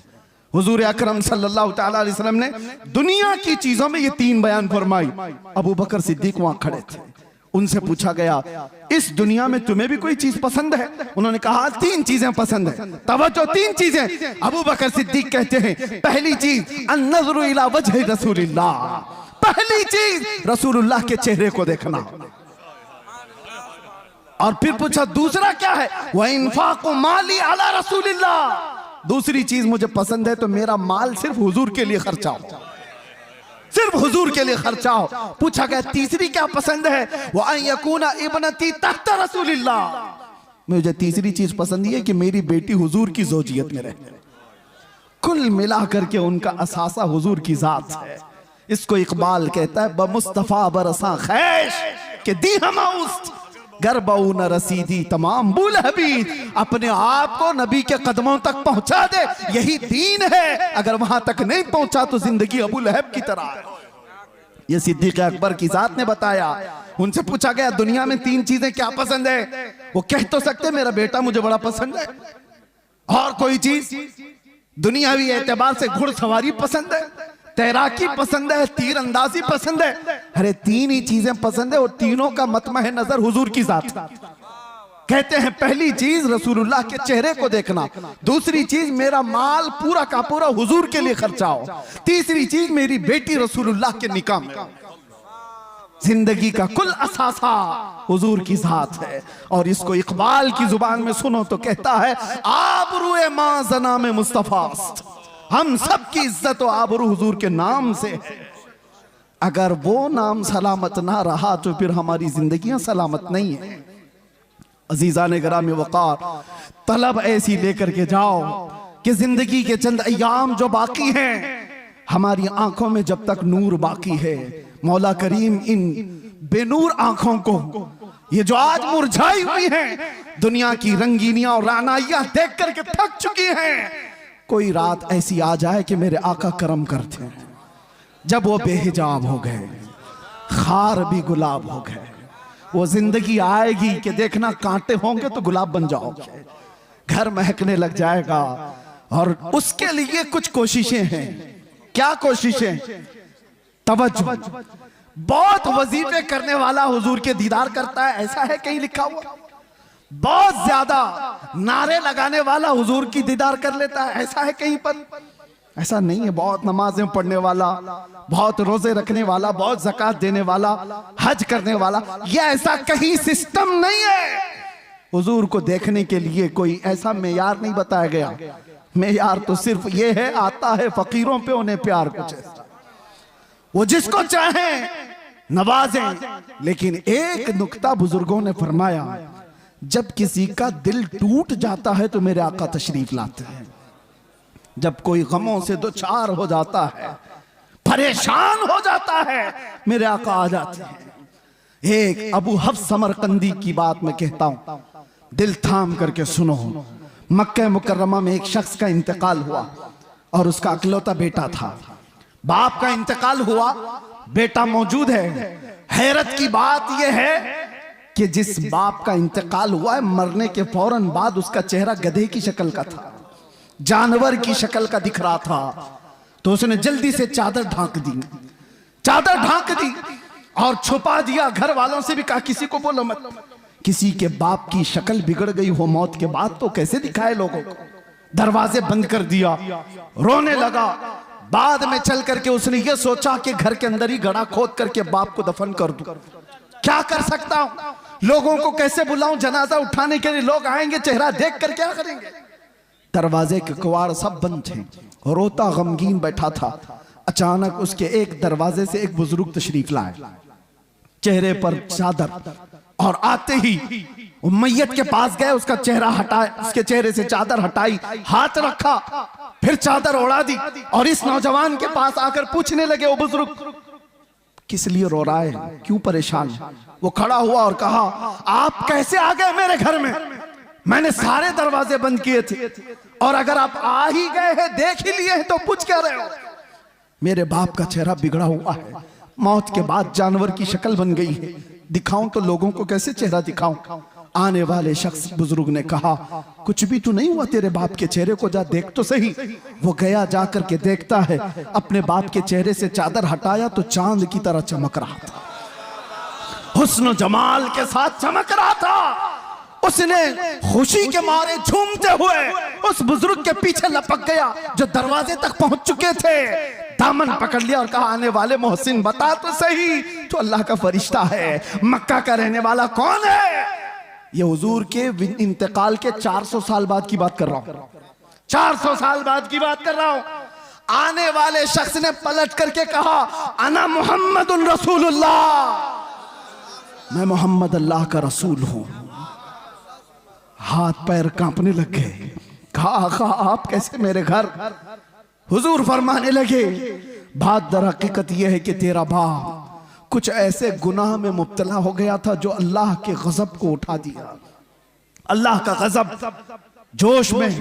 हुजूर अकरम सल्लल्लाहु तआला अलैहि वसल्लम ने दुनिया की चीजों में ये 3 बयान फरमाई। अबू बकर सिद्दीक वहां खड़े थे, उनसे पूछा गया इस दुनिया में तुम्हें भी कोई चीज पसंद है? उन्होंने कहा 3 चीजें पसंद है। तवज्जो 3 चीजें। अबू बकर सिद्दीक कहते हैं पहली चीज अन्नज़रु इला वजहि रसूलिल्लाह, पहली चीज रसूलुल्लाह के चेहरे को देखना। और फिर पूछा दूसरा क्या है? व इन्फाक़ु माली अला रसूलिल्लाह, दूसरी चीज मुझे पसंद है तो मेरा माल सिर्फ हुजूर के लिए खर्चा हो, सिर्फ हुजूर के लिए खर्चा हो। पूछा गया तीसरी क्या पसंद है? वो अन यकूना इब्नती तहत रसूलिल्लाह, मुझे तीसरी चीज पसंद है कि मेरी बेटी हुजूर की ज़ौजियत में रहे। कुल मिलाकर के उनका असासा हुजूर की जात है। इसको इकबाल कहता है ब मुस्तफा बरसा खैश के दी हमाउस्त, गरबऊ न रसीदी तमाम बुल हबीब, अपने आप को नबी के कदमों तक पहुंचा दे, यही दीन है। अगर वहां तक नहीं पहुंचा तो जिंदगी अबू लहब की तरह है। ये सिद्दीक अकबर की जात ने बताया। उनसे पूछा गया दुनिया में 3 चीजें क्या पसंद है? वो कह तो सकते मेरा बेटा मुझे बड़ा पसंद है, और कोई चीज? दुनियावी एतबार से घुड़सवारी पसंद है, तैराकी पसंद है, तीरंदाजी पसंद है। अरे 3 ही चीजें पसंद है और तीनों का मतमह नजर हुजूर की जात। कहते हैं पहली चीज रसूलुल्लाह के चेहरे को देखना, दूसरी चीज मेरा माल पूरा का पूरा हुजूर के लिए खर्चा हो, तीसरी चीज मेरी बेटी रसूलुल्लाह के निकाह में। जिंदगी का कुल असासा हुजूर की जात है। और इसको इकबाल की जुबान में सुनो तो कहता है आबरूए मां जना में मुस्तफास्त, हम सब की इज्जत और आबरू हुजूर के नाम से है। अगर वो नाम सलामत ना रहा तो फिर हमारी जिंदगियां सलामत नहीं है। अजीजा ने गिरामी वक़ार, तलब ऐसी लेकर के जाओ कि जिंदगी के चंद अय्याम जो बाकी हैं, हमारी आंखों में जब तक नूर बाकी है, मौला करीम इन बेनूर आंखों को, ये जो आज मुरझाई हुई हैं, दुनिया की रंगीनियां और रानाइयां देख करके थक चुकी हैं, कोई रात ऐसी आ जाए कि मेरे आका करम करते हैं, जब वो बेहिजाब हो गए, खार भी गुलाब हो गए, वो जिंदगी आएगी कि देखना कांटे होंगे तो गुलाब बन जाओगे, घर महकने लग जाएगा। और उसके लिए कुछ कोशिशें हैं। क्या कोशिशें? तवज्जो। बहुत वजीफे करने वाला हुजूर के दीदार करता है, ऐसा है कहीं लिखा हुआ? बहुत ज्यादा नारे लगाने वाला हुजूर की दीदार कर लेता है, ऐसा है कहीं पर? ऐसा नहीं है। बहुत नमाजें पढ़ने वाला, बहुत रोजे रखने वाला, बहुत ज़कात देने वाला, हज करने वाला, ये ऐसा कहीं सिस्टम नहीं है। हुजूर को देखने के लिए कोई ऐसा मेयार नहीं बताया गया। मेयार तो सिर्फ ये है, आता है फकीरों पे उन्हें प्यार कुछ ऐसा, वो जिसको चाहे नवाजें। लेकिन एक नुक्ता बुजुर्गों ने फरमाया, जब किसी का दिल टूट जाता है तो मेरे आका तशरीफ लाते हैं। जब कोई गमों से दो चार हो जाता है, परेशान हो जाता है, मेरे आका आ जाते हैं। एक अबू हफ्स समरकंदी की बात मैं कहता हूं, दिल थाम करके सुनो। मक्का मुकर्रमा में एक शख्स का इंतकाल हुआ और उसका अकलौता बेटा था। बाप का इंतकाल हुआ, बेटा मौजूद है। हैरत की बात यह है कि जिस बाप का इंतकाल हुआ है, मरने के फौरन बाद उसका चेहरा गधे की शक्ल का था, जानवर की शक्ल का दिख रहा था। तो उसने जल्दी से चादर ढांक दी, चादर ढांक दी और छुपा दिया। घर वालों से भी कहा किसी को बोलो मत। किसी के बाप की शक्ल बिगड़ गई हो मौत के बाद तो कैसे दिखाए लोगों को। दरवाजे बंद कर दिया, रोने लगा। बाद में चल करके उसने ये सोचा कि घर के अंदर ही गड्ढा खोद करके बाप को दफन कर दूं। क्या कर सकता हूं, लोगों को कैसे बुलाऊं, जनाजा उठाने के लिए लोग आएंगे, चेहरा देख कर क्या करेंगे। दरवाजे के कवाड़ सब बंद थे, रोता गमगीन बैठा था। अचानक उसके एक दरवाजे से एक बुजुर्ग तशरीफ लाए, चेहरे पर चादर, और आते ही मैयत के पास गए, उसका चेहरा हटाया, उसके चेहरे से चादर हटाई, हाथ रखा, फिर चादर ओढ़ा दी और इस नौजवान के पास आकर पूछने लगे, वो बुजुर्ग किस लिए रो रहा है, क्यों परेशान? वो खड़ा हुआ और कहा, आप कैसे आ गए मेरे घर में? मैंने सारे दरवाजे बंद किए थे, और अगर आप आ ही गए हैं, देख ही लिए हैं, तो पूछ क्या रहे हो? मेरे बाप का चेहरा बिगड़ा हुआ है, मौत के बाद जानवर की शक्ल बन गई है, दिखाऊं तो लोगों को कैसे चेहरा दिखाऊं? आने वाले शख्स बुजुर्ग ने कहा, कुछ भी तो नहीं हुआ, तेरे बाप के चेहरे को जा देख तो सही। वो गया, जाकर के देखता है, अपने बाप के चेहरे से चादर हटाया तो चांद की तरह चमक रहा था, हुस्न जमाल के साथ चमक रहा था। उसने खुशी के मारे झूमते हुए उस बुजुर्ग के पीछे लपक गया जो दरवाजे तक पहुंच चुके थे, दामन पकड़ लिया और कहा, आने वाले मोहसिन बता तो सही, तो अल्लाह का फरिश्ता है, मक्का का रहने वाला कौन है? ये हुजूर के इंतकाल के 400 साल बाद की बात कर रहा हूं, 400 साल बाद की बात कर रहा हूं। आने वाले शख्स ने पलट करके कहा, अना मुहम्मदुन रसूलुल्लाह, मैं मोहम्मद अल्लाह का रसूल हूं। हाथ पैर कांपने लग गए। कहा, आप कैसे मेरे घर? हुजूर फरमाने लगे, बात दर हकीकत यह है कि तेरा बाप कुछ ऐसे गुनाह में मुब्तला हो गया था जो अल्लाह के गजब को उठा दिया। अल्लाह का गजब जोश में,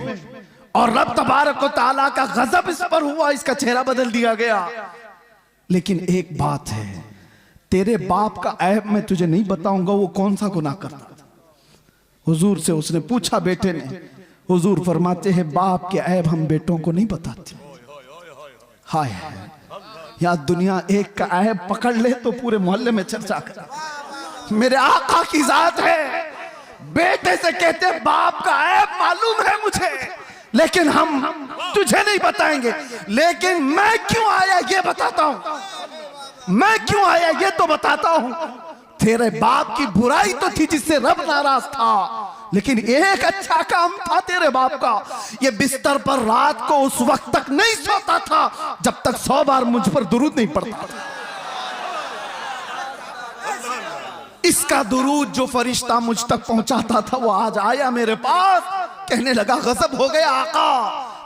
और रब तबारक व तआला का गजब इस पर हुआ, इसका चेहरा बदल दिया गया। लेकिन एक बात है, तेरे बाप का ऐब मैं तुझे नहीं बताऊंगा वो कौन सा गुनाह करता था। हुजूर से उसने पूछा बेटे ने, हुजूर फरमाते हैं बाप के ऐब हम बेटों को नहीं बताते। हाय या दुनिया एक का ऐब पकड़ ले तो पूरे मोहल्ले में चर्चा कर। मेरे आका की जात है, बेटे से कहते बाप का ऐब मालूम है मुझे, लेकिन हम तुझे नहीं बताएंगे। लेकिन मैं क्यों आया ये बताता हूं, मैं क्यों आया ये तो बताता हूं। तेरे बाप की बुराई तो थी जिससे रब नाराज था, लेकिन एक अच्छा काम था तेरे बाप का, ये बिस्तर पर रात को उस वक्त तक नहीं सोता था जब तक 100 बार मुझ पर दुरूद नहीं पड़ता था। इसका दुरूद जो फरिश्ता मुझ तक पहुंचाता था वो आज आया मेरे पास, कहने लगा गजब हो गया आका,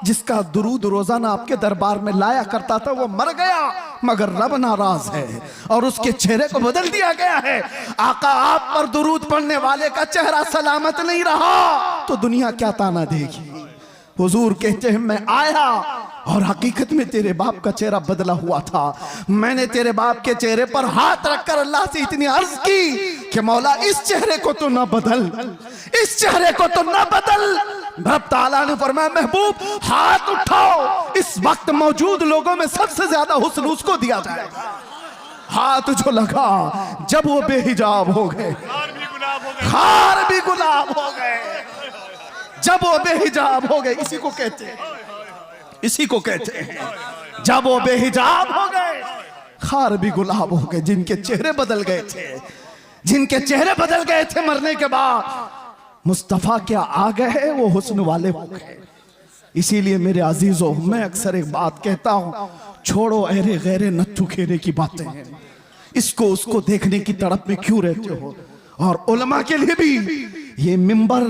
जिसका दुरूद रोजाना आपके दरबार में लाया करता था वो मर गया, मगर रब नाराज है और उसके चेहरे को बदल दिया गया है। आका आप पर दुरूद पढ़ने वाले का चेहरा सलामत नहीं रहा तो दुनिया क्या ताना देगी। हुजूर कहते हैं मैं आया और हकीकत में तेरे बाप का चेहरा बदला हुआ था। मैंने तेरे बाप के चेहरे पर हाथ रखकर अल्लाह से इतनी अर्ज की कि मौला इस चेहरे को तो ना बदल, इस चेहरे को तो ना बदल। रब ताला ने फरमाया महबूब हाथ उठाओ, इस वक्त मौजूद लोगों में सबसे ज्यादा हुस्न उसको दिया जाएगा। हाथ जो लगा जब वो बेहिजाब हो गए, खार भी गुलाब हो गए, जब वो बेहिजाब हो गए, इसी को कहते हैं, इसी को कहते हैं जब वो बेहिजाब हो गए खार भी गुलाब हो गए। जिनके चेहरे बदल गए थे, जिनके चेहरे बदल गए थे मरने के बाद, मुस्तफा क्या आ गए वो हुस्न वाले हो गए। इसीलिए मेरे अजीजों मैं अक्सर एक बात कहता हूं, छोड़ो अहरे गैरे नत्थु खेरे की बातें, इसको उसको देखने की तड़प में क्यों रहते हो। और उलमा के लिए भी ये मिंबर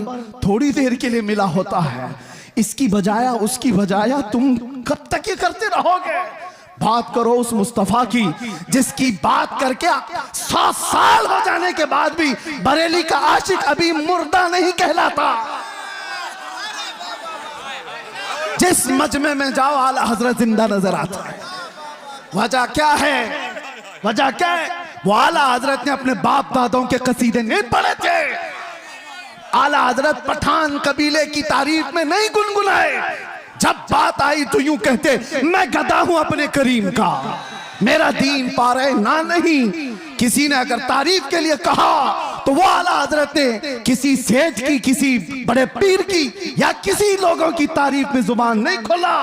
थोड़ी देर के लिए मिला होता है, इसकी बजाया उसकी बजाया तुम कब तक ये करते रहोगे। बात करो उस मुस्तफा की जिसकी बात करके 100 साल हो जाने के बाद भी बरेली का आशिक अभी मुर्दा नहीं कहलाता। जिस मजमे में जाओ आला हजरत जिंदा नजर आता है। वजह क्या है, वजह क्या है, वो आला हजरत ने अपने बाप दादों के कसीदे नहीं पढ़े थे, आला हजरत पठान कबीले की तारीफ में नहीं गुनगुनाए। जब बात आई तो यूं कहते मैं गधा हूं अपने करीम का, मेरा दीन पारे ना नहीं। किसी ने अगर तारीफ के लिए कहा तो वो आला हजरत ने किसी सेठ की, किसी बड़े पीर की या किसी लोगों की तारीफ में जुबान नहीं खोला।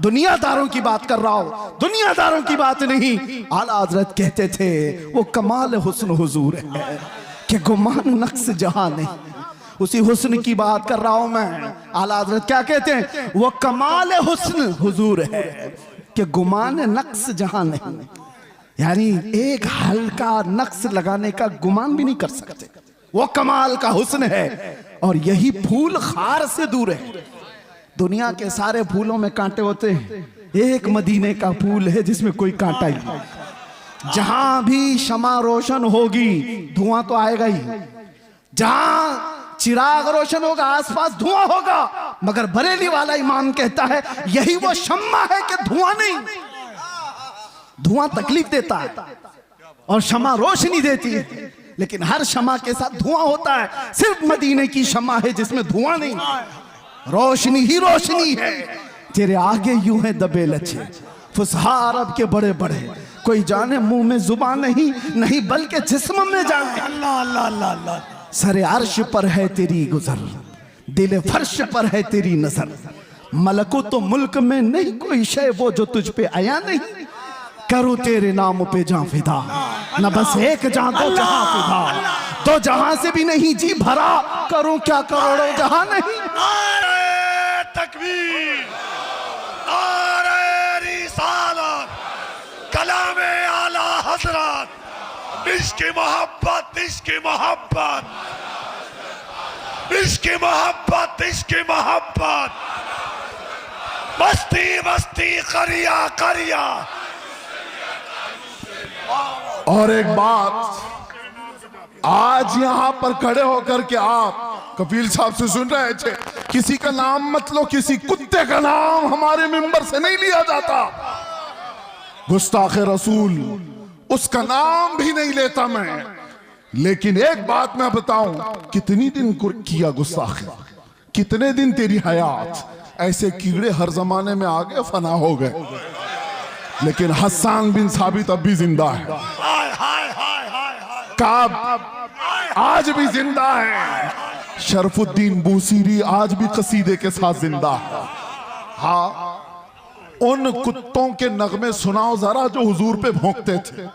दुनियादारों की बात कर रहा हूं, दुनियादारों की बात नहीं। आला हजरत कहते थे वो कमाल हुस्न हुजूर है कि गुमान नक्श जहां नहीं। उसी हुस्न की बात कर रहा हूं मैं। आला हजरत क्या कहते हैं, वो कमाल हुस्न हुजूर है कि गुमान नक्श जहां नहीं। यानी एक हल्का नक्श लगाने का गुमान भी नहीं कर सकते, वो कमाल का हुस्न है। और यही फूल खार से दूर है। दुनिया के सारे फूलों में कांटे होते हैं, एक मदीने का फूल है जिसमें कोई कांटा ही नहीं। जहां भी शमा रोशन होगी धुआं तो आएगा ही, जहां चिराग रोशन होगा आसपास धुआं होगा। मगर बरेली वाला इमाम कहता है यही वो शम्मा है कि धुआं नहीं। धुआं तकलीफ देता है और शमा रोशनी देती है, लेकिन हर शमा के साथ धुआं होता है। सिर्फ मदीने की शमा है जिसमें धुआं नहीं, रोशनी ही रोशनी है। तेरे आगे यूं है दबे लच्छे फुसहा अरब के बड़े बड़े, कोई जाने मुंह में जुबान नहीं, नहीं बल्कि जिस्म में जाने। अल्लाह अल्लाह अल्लाह अल्लाह। सरे अर्श पर है तेरी गुजर, दिल फर्श पर है तेरी नजर। मलको तो मुल्क में नहीं कोई शय वो जो तुझ पे आया नहीं। करूं तेरे नाम पे जां फिदा, न बस एक जां दो जहां फिदा। दो जहां से भी नहीं जी भरा, करूं क्या करोड़ों जहां नहीं। नारे तकबीर, नारे रिसालत, कलामे आला हजरत, इश्क़ मोहब्बत, इश्क़ मोहब्बत, इश्क़ मोहब्बत, इश्क़ मोहब्बत, मस्ती मस्ती करिया करिया। और एक बात, आज यहां पर खड़े होकर के आप कफील साहब से सुन रहे थे, किसी का नाम मत लो, किसी कुत्ते का नाम हमारे मिंबर से नहीं लिया जाता। गुस्ताखे रसूल उसका नाम भी नहीं लेता मैं। लेकिन एक बात मैं बताऊं, कितनी दिन किया गुस्ताखे, कितने दिन तेरी हयात। ऐसे कीड़े हर जमाने में आ गए, फना हो गए, लेकिन हस्सान बिन साबित अब भी जिंदा है। काब आज भी जिंदा है। शरफुद्दीन बूसीरी आज भी कसीदे के साथ जिंदा है। हाँ, उन कुत्तों के नगमे सुनाओ जरा जो हुजूर पे भौंकते थे।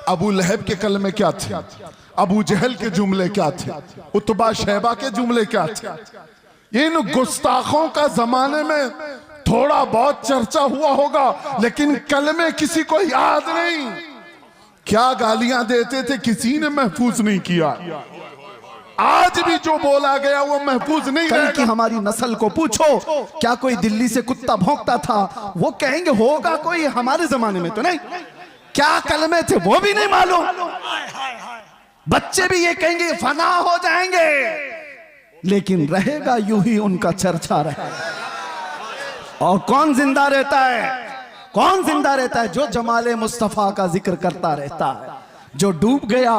अबू लहब के कलमे क्या थे, अबू जहल के जुमले क्या थे, उतबा शैबा के जुमले क्या थे। इन गुस्ताखों का जमाने में थोड़ा बहुत चर्चा हुआ होगा, लेकिन कलमे किसी को याद नहीं। क्या गालियां देते थे, किसी ने महफूज नहीं किया। आज भी जो बोला गया वो महफूज नहीं कल रहेगा। की हमारी नस्ल को पूछो, क्या कोई दिल्ली से कुत्ता भौंकता था? वो कहेंगे होगा कोई, हमारे जमाने में तो नहीं। क्या कलमे थे वो भी नहीं मालूम। बच्चे भी ये कहेंगे फना हो जाएंगे, लेकिन रहेगा यूं ही उनका चर्चा रहेगा। और कौन जिंदा रहता है? कौन जिंदा रहता है? जो जमाले मुस्तफा का जिक्र करता रहता है। जो डूब गया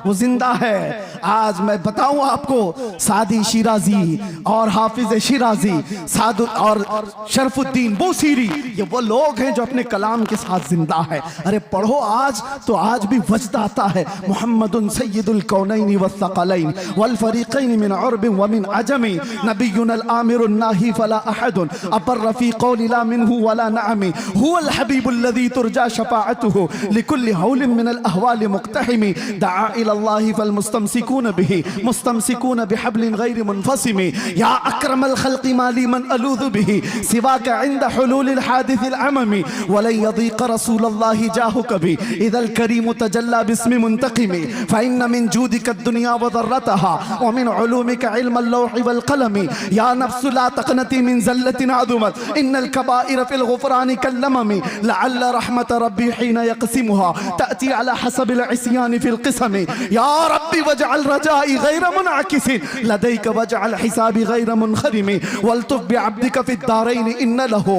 वो जिंदा है। आज मैं बताऊं आपको, सादी शिराजी और हाफिज शिराजी, सादु और शरफुद्दीन बूसीरी, ये वो लोग हैं जो अपने कलाम के साथ जिंदा है। अरे पढ़ो आज तो आज भी वजद आता है। मुहम्मदुन सय्यदुल कौनैन वस्सक़लैन वल फरीक़ैन मिन उर्ब व मिन अजम नबियुनल आमिरुन नाही फला अहदुन अबर रफी क़ौल ला मिनहु वला नअमी हुवल हबीबुल लज़ी तुरजा शफ़ाअतुहु लिकुल्लि हौलिन मिनल अहवाल मुक्तहिमी दआ इलल्लाहि फल मुस्तमसिकून बिही मुस्तमसिकून बिहब्लिन गैर मुनफसिमी या अक्रमल खल्क़ि माली मन अलूज़ु बिही सिवाका इंद हुलूलिल हादिसिल अममी वलन यदीक़ रसूलल्लाहि जाहु कभी इदल करीम तजल्ला बिस्मि मुंतक़िमी फ़इन्न मिन जूदिक दुनिया व ज़र्रतहा व मिन उलूमिक इल्मल लौहि वल क़लमी या नफ्सु ला तक़नती मिन ज़ल्लतिन अज़ुमत इन्नल कबाइर फ़िल ग़ुफ़रानि कल्लममी लअल्ल रहमत रब्बी हीन यक़सिमुहा तअती अला हसबिल इस्यान फिल क़िस्म या रब्बी वजअल रजाई गैर मुनअकिसिन लदैक वजअल हिसाबी गैर मुनखरिम वल्तुफ बिअब्दिक फिद दारैन इन्न लहू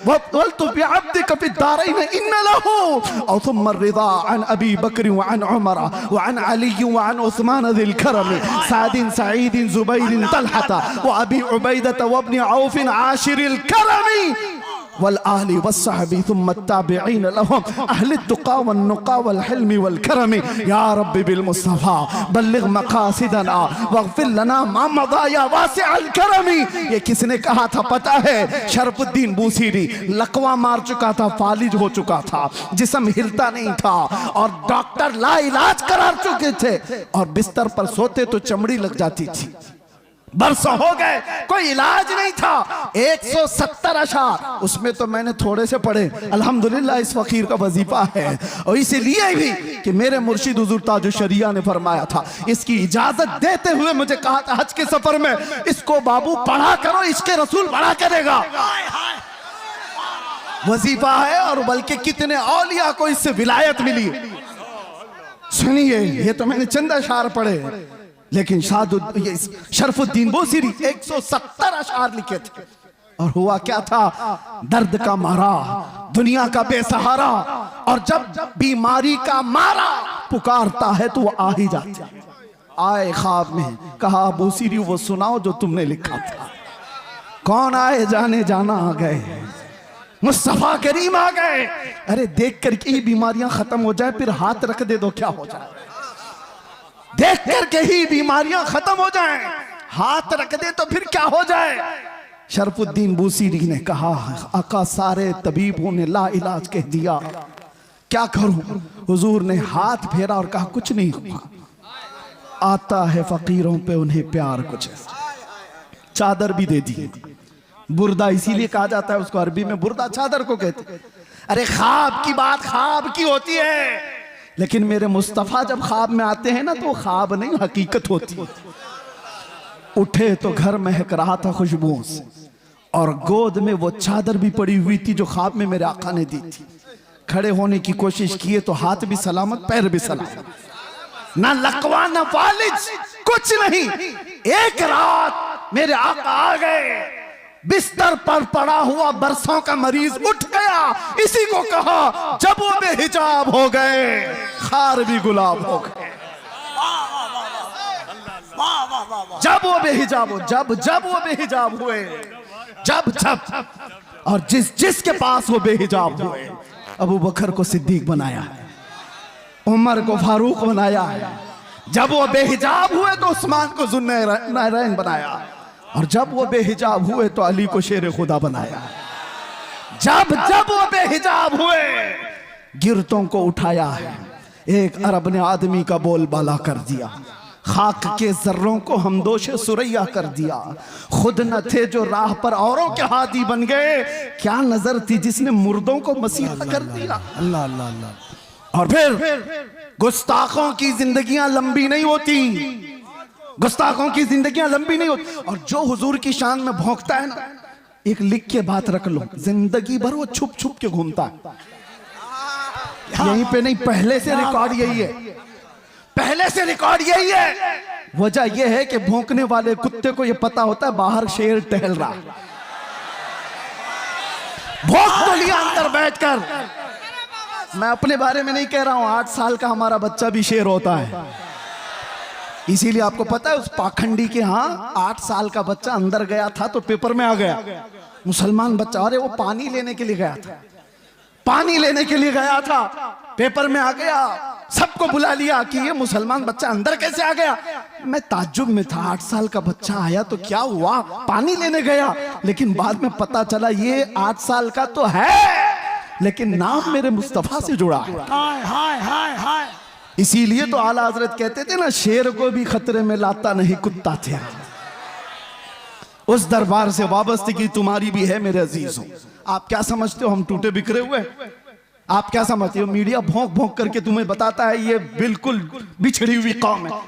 वल्तुफ बिअब्दिक फिद दारैन इन्न लहू औ थुम्मा रिदा अन अबी बकर व अन उमर व अन अली व अन उस्मान ज़िल करम साद सईद ज़ुबैर तलहता व अबी उबैदा व इब्न औफ आशिरिल करम वल आहली वस्सहबी थुम्मा ताबिईन लहुम अहल तुक़ा वन नुक़ा वल हिल्म वल करम या रब्बी बिल मुस्तफ़ा बल्लिग मक़ासिदना वग़फ़िर लना मा मज़ा या वासिअल करम। ये किसने कहा था पता है? शरफुद्दीन बूसीरी। लकवा मार चुका था, फालिज हो चुका था, जिस्म हिलता नहीं था और डॉक्टर लाइलाज करार चुके थे और बिस्तर पर सोते तो चमड़ी लग जाती थी। बरसों हो गए, कोई इलाज नहीं था। 170 अशार, उसमें तो मैंने थोड़े से पढ़े। अल्हम्दुलिल्लाह इस फकीर का वजीफा है, और इसीलिए भी कि मेरे मुर्शिद हुजूर ताजुश शरिया ने फरमाया था, इसकी इजाजत देते हुए मुझे कहा था हज के सफर में, इसको बाबू पढ़ा करो, इसके रसूल पढ़ा करेगा। वजीफा है, और बल्कि कितने औलिया को इससे विलायत मिली। सुनिए, ये तो मैंने चंद अशार पढ़े, लेकिन शरफुद्दीन बूसीरी 170 अशार लिखे थे। और हुआ क्या था? दर्द का मारा, दुनिया का बेसहारा, और जब बीमारी का मारा पुकारता है तो वो आ ही जाता है। आए ख्वाब में, कहा बूसीरी वो सुनाओ जो तुमने लिखा था। कौन आए? जाने जाना आ गए, मुस्तफा करीम आ गए। अरे देख करके ही बीमारियां खत्म हो जाए, फिर हाथ रख दे दो क्या हो जाए? देख करके ही बीमारियां खत्म हो जाएं, हाथ रख दे तो फिर क्या हो जाए? शरफुद्दीन बूसीरी ने कहा, आका सारे तबीबों ने ला इलाज कह दिया, क्या करूं? हुजूर ने हाथ फेरा और कहा कुछ नहीं हुआ। आता है फकीरों पे उन्हें प्यार कुछ। चादर भी दे दी। बुर्दा इसीलिए कहा जाता है उसको, अरबी में बुर्दा चादर को कहते। अरे ख्वाब की बात ख्वाब की होती है, लेकिन मेरे मुस्तफा जब ख्वाब में आते हैं ना तो ख्वाब नहीं हकीकत होती। उठे तो घर महक रहा था खुशबुओं से, और गोद में वो चादर भी पड़ी हुई थी जो ख्वाब में मेरे आका ने दी थी। खड़े होने की कोशिश किए तो हाथ भी सलामत, पैर भी सलामत, ना लकवा ना फालिज, कुछ नहीं। एक रात मेरे आका आ गए, बिस्तर पर पड़ा हुआ बरसों का मरीज उठ गया। इसी को कहा जब वो बेहिजाब हो गए, खार भी गुलाब हो गए। जब वो बेहिजाब हो, जब वो बेहिजाब हुए, जब और जिसके पास वो बेहिजाब हुए, अबू बकर को सिद्दीक बनाया है, उमर को फारूक बनाया है। जब वो बेहिजाब हुए तो उस्मान को ज़ुन्नूरैन बनाया, और जब वो बेहिजाब हुए तो अली को शेर खुदा बनाया। जब वो बेहिजाब हुए, गिरतों को उठाया है। एक अरब ने आदमी का बोलबाला कर दिया, खाक के जर्रों को हमदोशे सुरैया कर दिया। खुद न थे जो राह पर औरों के हादी बन गए, क्या नजर थी जिसने मुर्दों को मसीहा कर दिया। अल्लाह अल्लाह अल्लाह। और फिर गुस्ताखों की जिंदगियां लंबी नहीं होती, गुस्ताखों की जिंदगियां लंबी नहीं होती। और जो हुजूर की शान में भौंकता है ना, एक लिख के बात रख लो, जिंदगी भर वो छुप छुप के घूमता है। यहीं पे नहीं, पहले से रिकॉर्ड यही है, पहले से रिकॉर्ड यही है। वजह यह है कि भौंकने वाले कुत्ते को यह पता होता है बाहर शेर टहल रहा है, भौंक तो लिया अंदर बैठकर। मैं अपने बारे में नहीं कह रहा हूं, 8 साल का हमारा बच्चा भी शेर होता है। इसीलिए आपको पता है उस पाखंडी के यहाँ 8 साल का बच्चा अंदर गया था तो पेपर में आ गया, मुसलमान बच्चा। अरे वो पानी लेने के लिए गया था, पानी लेने के लिए गया था, पेपर में आ गया। सबको बुला लिया कि ये मुसलमान बच्चा अंदर कैसे आ गया। मैं ताज्जुब में था, 8 साल का बच्चा आया तो क्या हुआ, पानी लेने गया। लेकिन बाद में पता चला ये 8 साल का तो है, लेकिन नाम मेरे मुस्तफा से जुड़ा है। हाय हाय हाय हाय। इसीलिए तो आला हजरत कहते थे ना, शेर को भी खतरे में लाता नहीं कुत्ता थे। उस दरबार से वाबस्तगी तुम्हारी भी है मेरे अजीजों। आप क्या समझते हो हम टूटे बिखरे हुए? आप क्या समझते हो मीडिया भौंक भौंक करके तुम्हें बताता है ये बिल्कुल बिछड़ी हुई कौम है,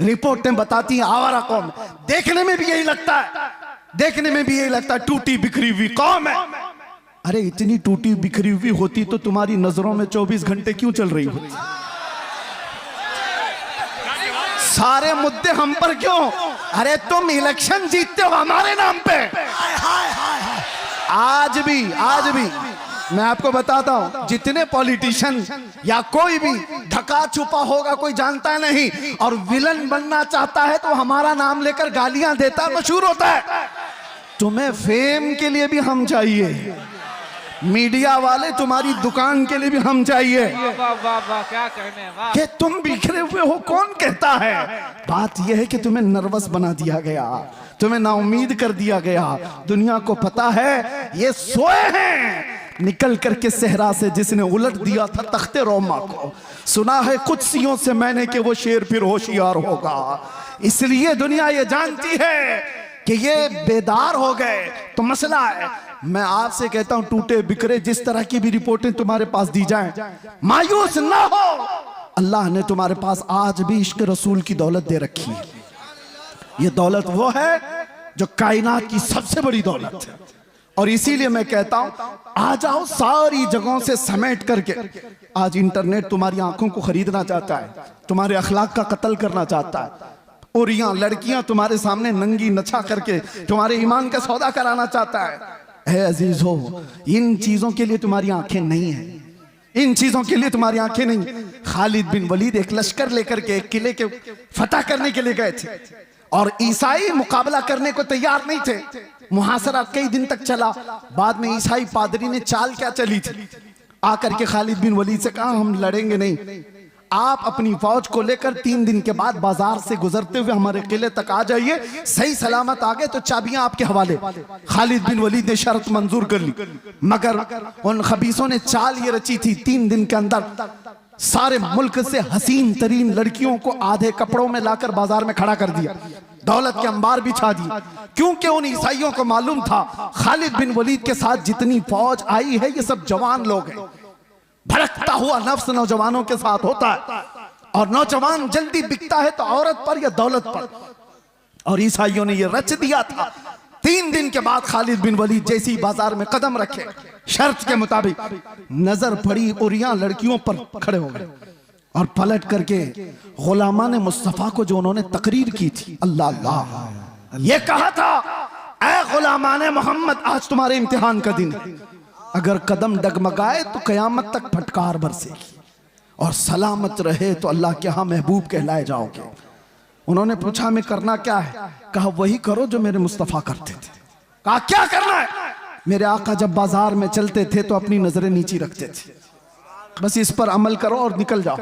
रिपोर्टें बताती हैं आवारा कौम है। देखने में भी यही लगता है, देखने में भी यही लगता है टूटी बिखरी हुई कौम है। अरे इतनी टूटी बिखरी हुई होती तो तुम्हारी नजरों में 24 घंटे क्यों चल रही होती? सारे मुद्दे हम पर क्यों? अरे तुम इलेक्शन जीतते हो हमारे नाम पे। आज भी मैं आपको बताता हूं, जितने पॉलिटिशियन या कोई भी ढका छुपा होगा कोई जानता नहीं, और विलन बनना चाहता है तो हमारा नाम लेकर गालियां देता है, मशहूर होता है। तुम्हें फेम के लिए भी हम चाहिए, मीडिया वाले तुम्हारी दुकान के लिए भी हम चाहिए। वाह वाह वाह, क्या कहने हैं, वाह। कि तुम बिखरे हुए हो कौन कहता है? बात यह है कि तुम्हें नर्वस बना दिया गया, तुम्हें नाउमीद कर दिया गया। दुनिया को पता है ये सोए हैं, निकल करके सहरा से जिसने उलट दिया था तख्ते रोमा को। सुना है कुदसियों से मैंने कि वो शेर फिर होशियार होगा। इसलिए दुनिया ये जानती है कि ये बेदार हो गए तो मसला है। मैं आपसे कहता हूं टूटे बिखरे जिस तरह की भी रिपोर्टें तुम्हारे पास दी जाएं, मायूस ना हो। अल्लाह ने तुम्हारे पास आज भी इश्क रसूल की दौलत दे रखी है। ये दौलत वो है जो कायनात की सबसे बड़ी दौलत है। और इसीलिए मैं कहता हूं आ जाओ सारी जगहों से समेट करके। आज इंटरनेट तुम्हारी आंखों को खरीदना चाहता है, तुम्हारे अखलाक का कत्ल करना चाहता है। और यहाँ लड़कियां तुम्हारे सामने नंगी नचा करके तुम्हारे ईमान का सौदा कराना चाहता है। है अजीज हो, इन चीजों के लिए तुम्हारी आंखें नहीं है, इन चीजों के लिए तुम्हारी आंखें नहीं। खालिद बिन वलीद एक लश्कर लेकर के एक किले के फतह करने के लिए गए थे और ईसाई मुकाबला करने को तैयार नहीं थे। मुहासरा कई दिन तक चला। बाद में ईसाई पादरी ने चाल क्या चली थी, आकर के खालिद बिन वलीद से कहा हम लड़ेंगे नहीं, आप अपनी फौज को लेकर 3 दिन के बाद बाजार से गुजरते हुए हमारे किले तक आ जाइए, सही सलामत आ गए तो चाबियां आपके हवाले। खालिद बिन वलीद ने शर्त मंजूर कर ली, मगर उन खबीसों ने चाल ये रची थी 3 दिन के अंदर सारे मुल्क से हसीन तरीन लड़कियों को आधे कपड़ों में लाकर बाजार में खड़ा कर दिया, दौलत के अंबार बिछा दी। क्योंकि उन ईसाइयों को मालूम था खालिद बिन वलीद के साथ जितनी फौज आई है ये सब जवान लोग हैं। भड़कता हुआ नफ्स नौजवानों के साथ होता है और नौजवान जल्दी बिकता है तो औरत पर या दौलत पर। और ईसाइयों ने ये रच दिया था। 3 दिन के बाद खालिद बिन वलीद जैसे ही बाजार में कदम रखे, शर्त के मुताबिक नजर पड़ी और यहाँ लड़कियों पर खड़े हो गए और पलट करके गुलामान मुस्तफा को जो उन्होंने तकरीर की थी, अल्लाह अल्लाह, ये कहा था, ऐ गुलामान मोहम्मद, आज तुम्हारे इम्तिहान का दिन है। अगर कदम डगमगाए तो कयामत तक फटकार बरसेगी और सलामत रहे तो अल्लाह के यहाँ महबूब कहलाए जाओगे। उन्होंने पूछा मैं करना क्या है? कहा वही करो जो मेरे मुस्तफा करते थे। कहा क्या करना है? मेरे आका जब बाजार में चलते थे तो अपनी नजरें नीची रखते थे, बस इस पर अमल करो और निकल जाओ।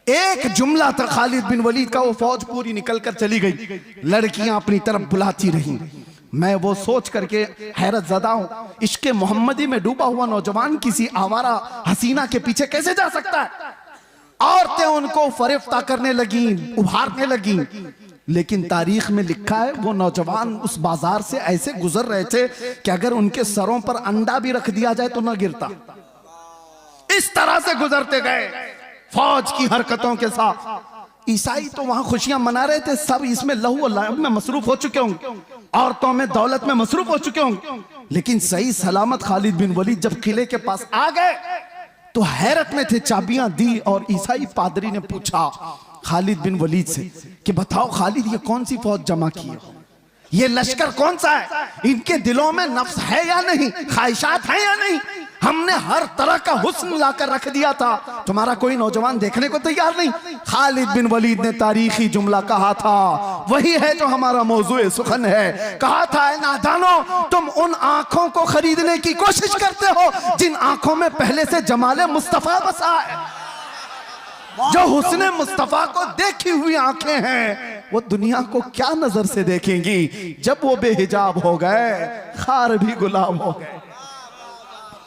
एक जुमला था खालिद बिन वलीद का, वो फौज पूरी निकल कर चली गई, लड़कियां अपनी तरफ बुलाती रहीं। मैं वो सोच करके हैरत ज़दा हूं, इश्क़े मोहम्मदी में डूबा हुआ नौजवान किसी आवारा हसीना के पीछे कैसे जा सकता है? औरतें उनको फरिफ्ता करने लगी, उभारने लगी, लेकिन तारीख में लिखा है वो नौजवान उस बाजार से ऐसे गुजर रहे थे कि अगर उनके सरों पर अंडा भी रख दिया जाए तो न गिरता। इस तरह से गुजरते गए फौज की हरकतों के साथ। ईसाई तो वहां खुशियां मना रहे थे, सब इसमें लहू और लाहब में मसरूफ हो चुके होंगे, औरतों में दौलत में मसरूफ हो चुके होंगे, लेकिन सही सलामत खालिद बिन वलीद जब किले के पास आ गए तो हैरत में थे। चाबियां दी और ईसाई पादरी ने पूछा खालिद बिन वलीद से कि बताओ खालिद, ये कौन सी फौज जमा की है? ये लश्कर कौन सा है? इनके दिलों में नफ्स है या नहीं, ख्वाहिशात है या नहीं? हमने हर तरह का हुस्न लाकर रख दिया था, तुम्हारा कोई नौजवान देखने को तैयार नहीं। खालिद बिन वलीद ने तारीखी जुमला कहा था, वही है जो हमारा मौजूए सुखन है। कहा था, ऐ नादानो, तुम उन आंखों को खरीदने की कोशिश करते हो जिन आंखों में पहले से जमाले मुस्तफा बसा है। जो हुस्ने मुस्तफा को देखी हुई आंखें हैं वो दुनिया को क्या नजर से देखेंगी? जब वो बेहिजाब हो गए, खार भी गुलाम हो गए।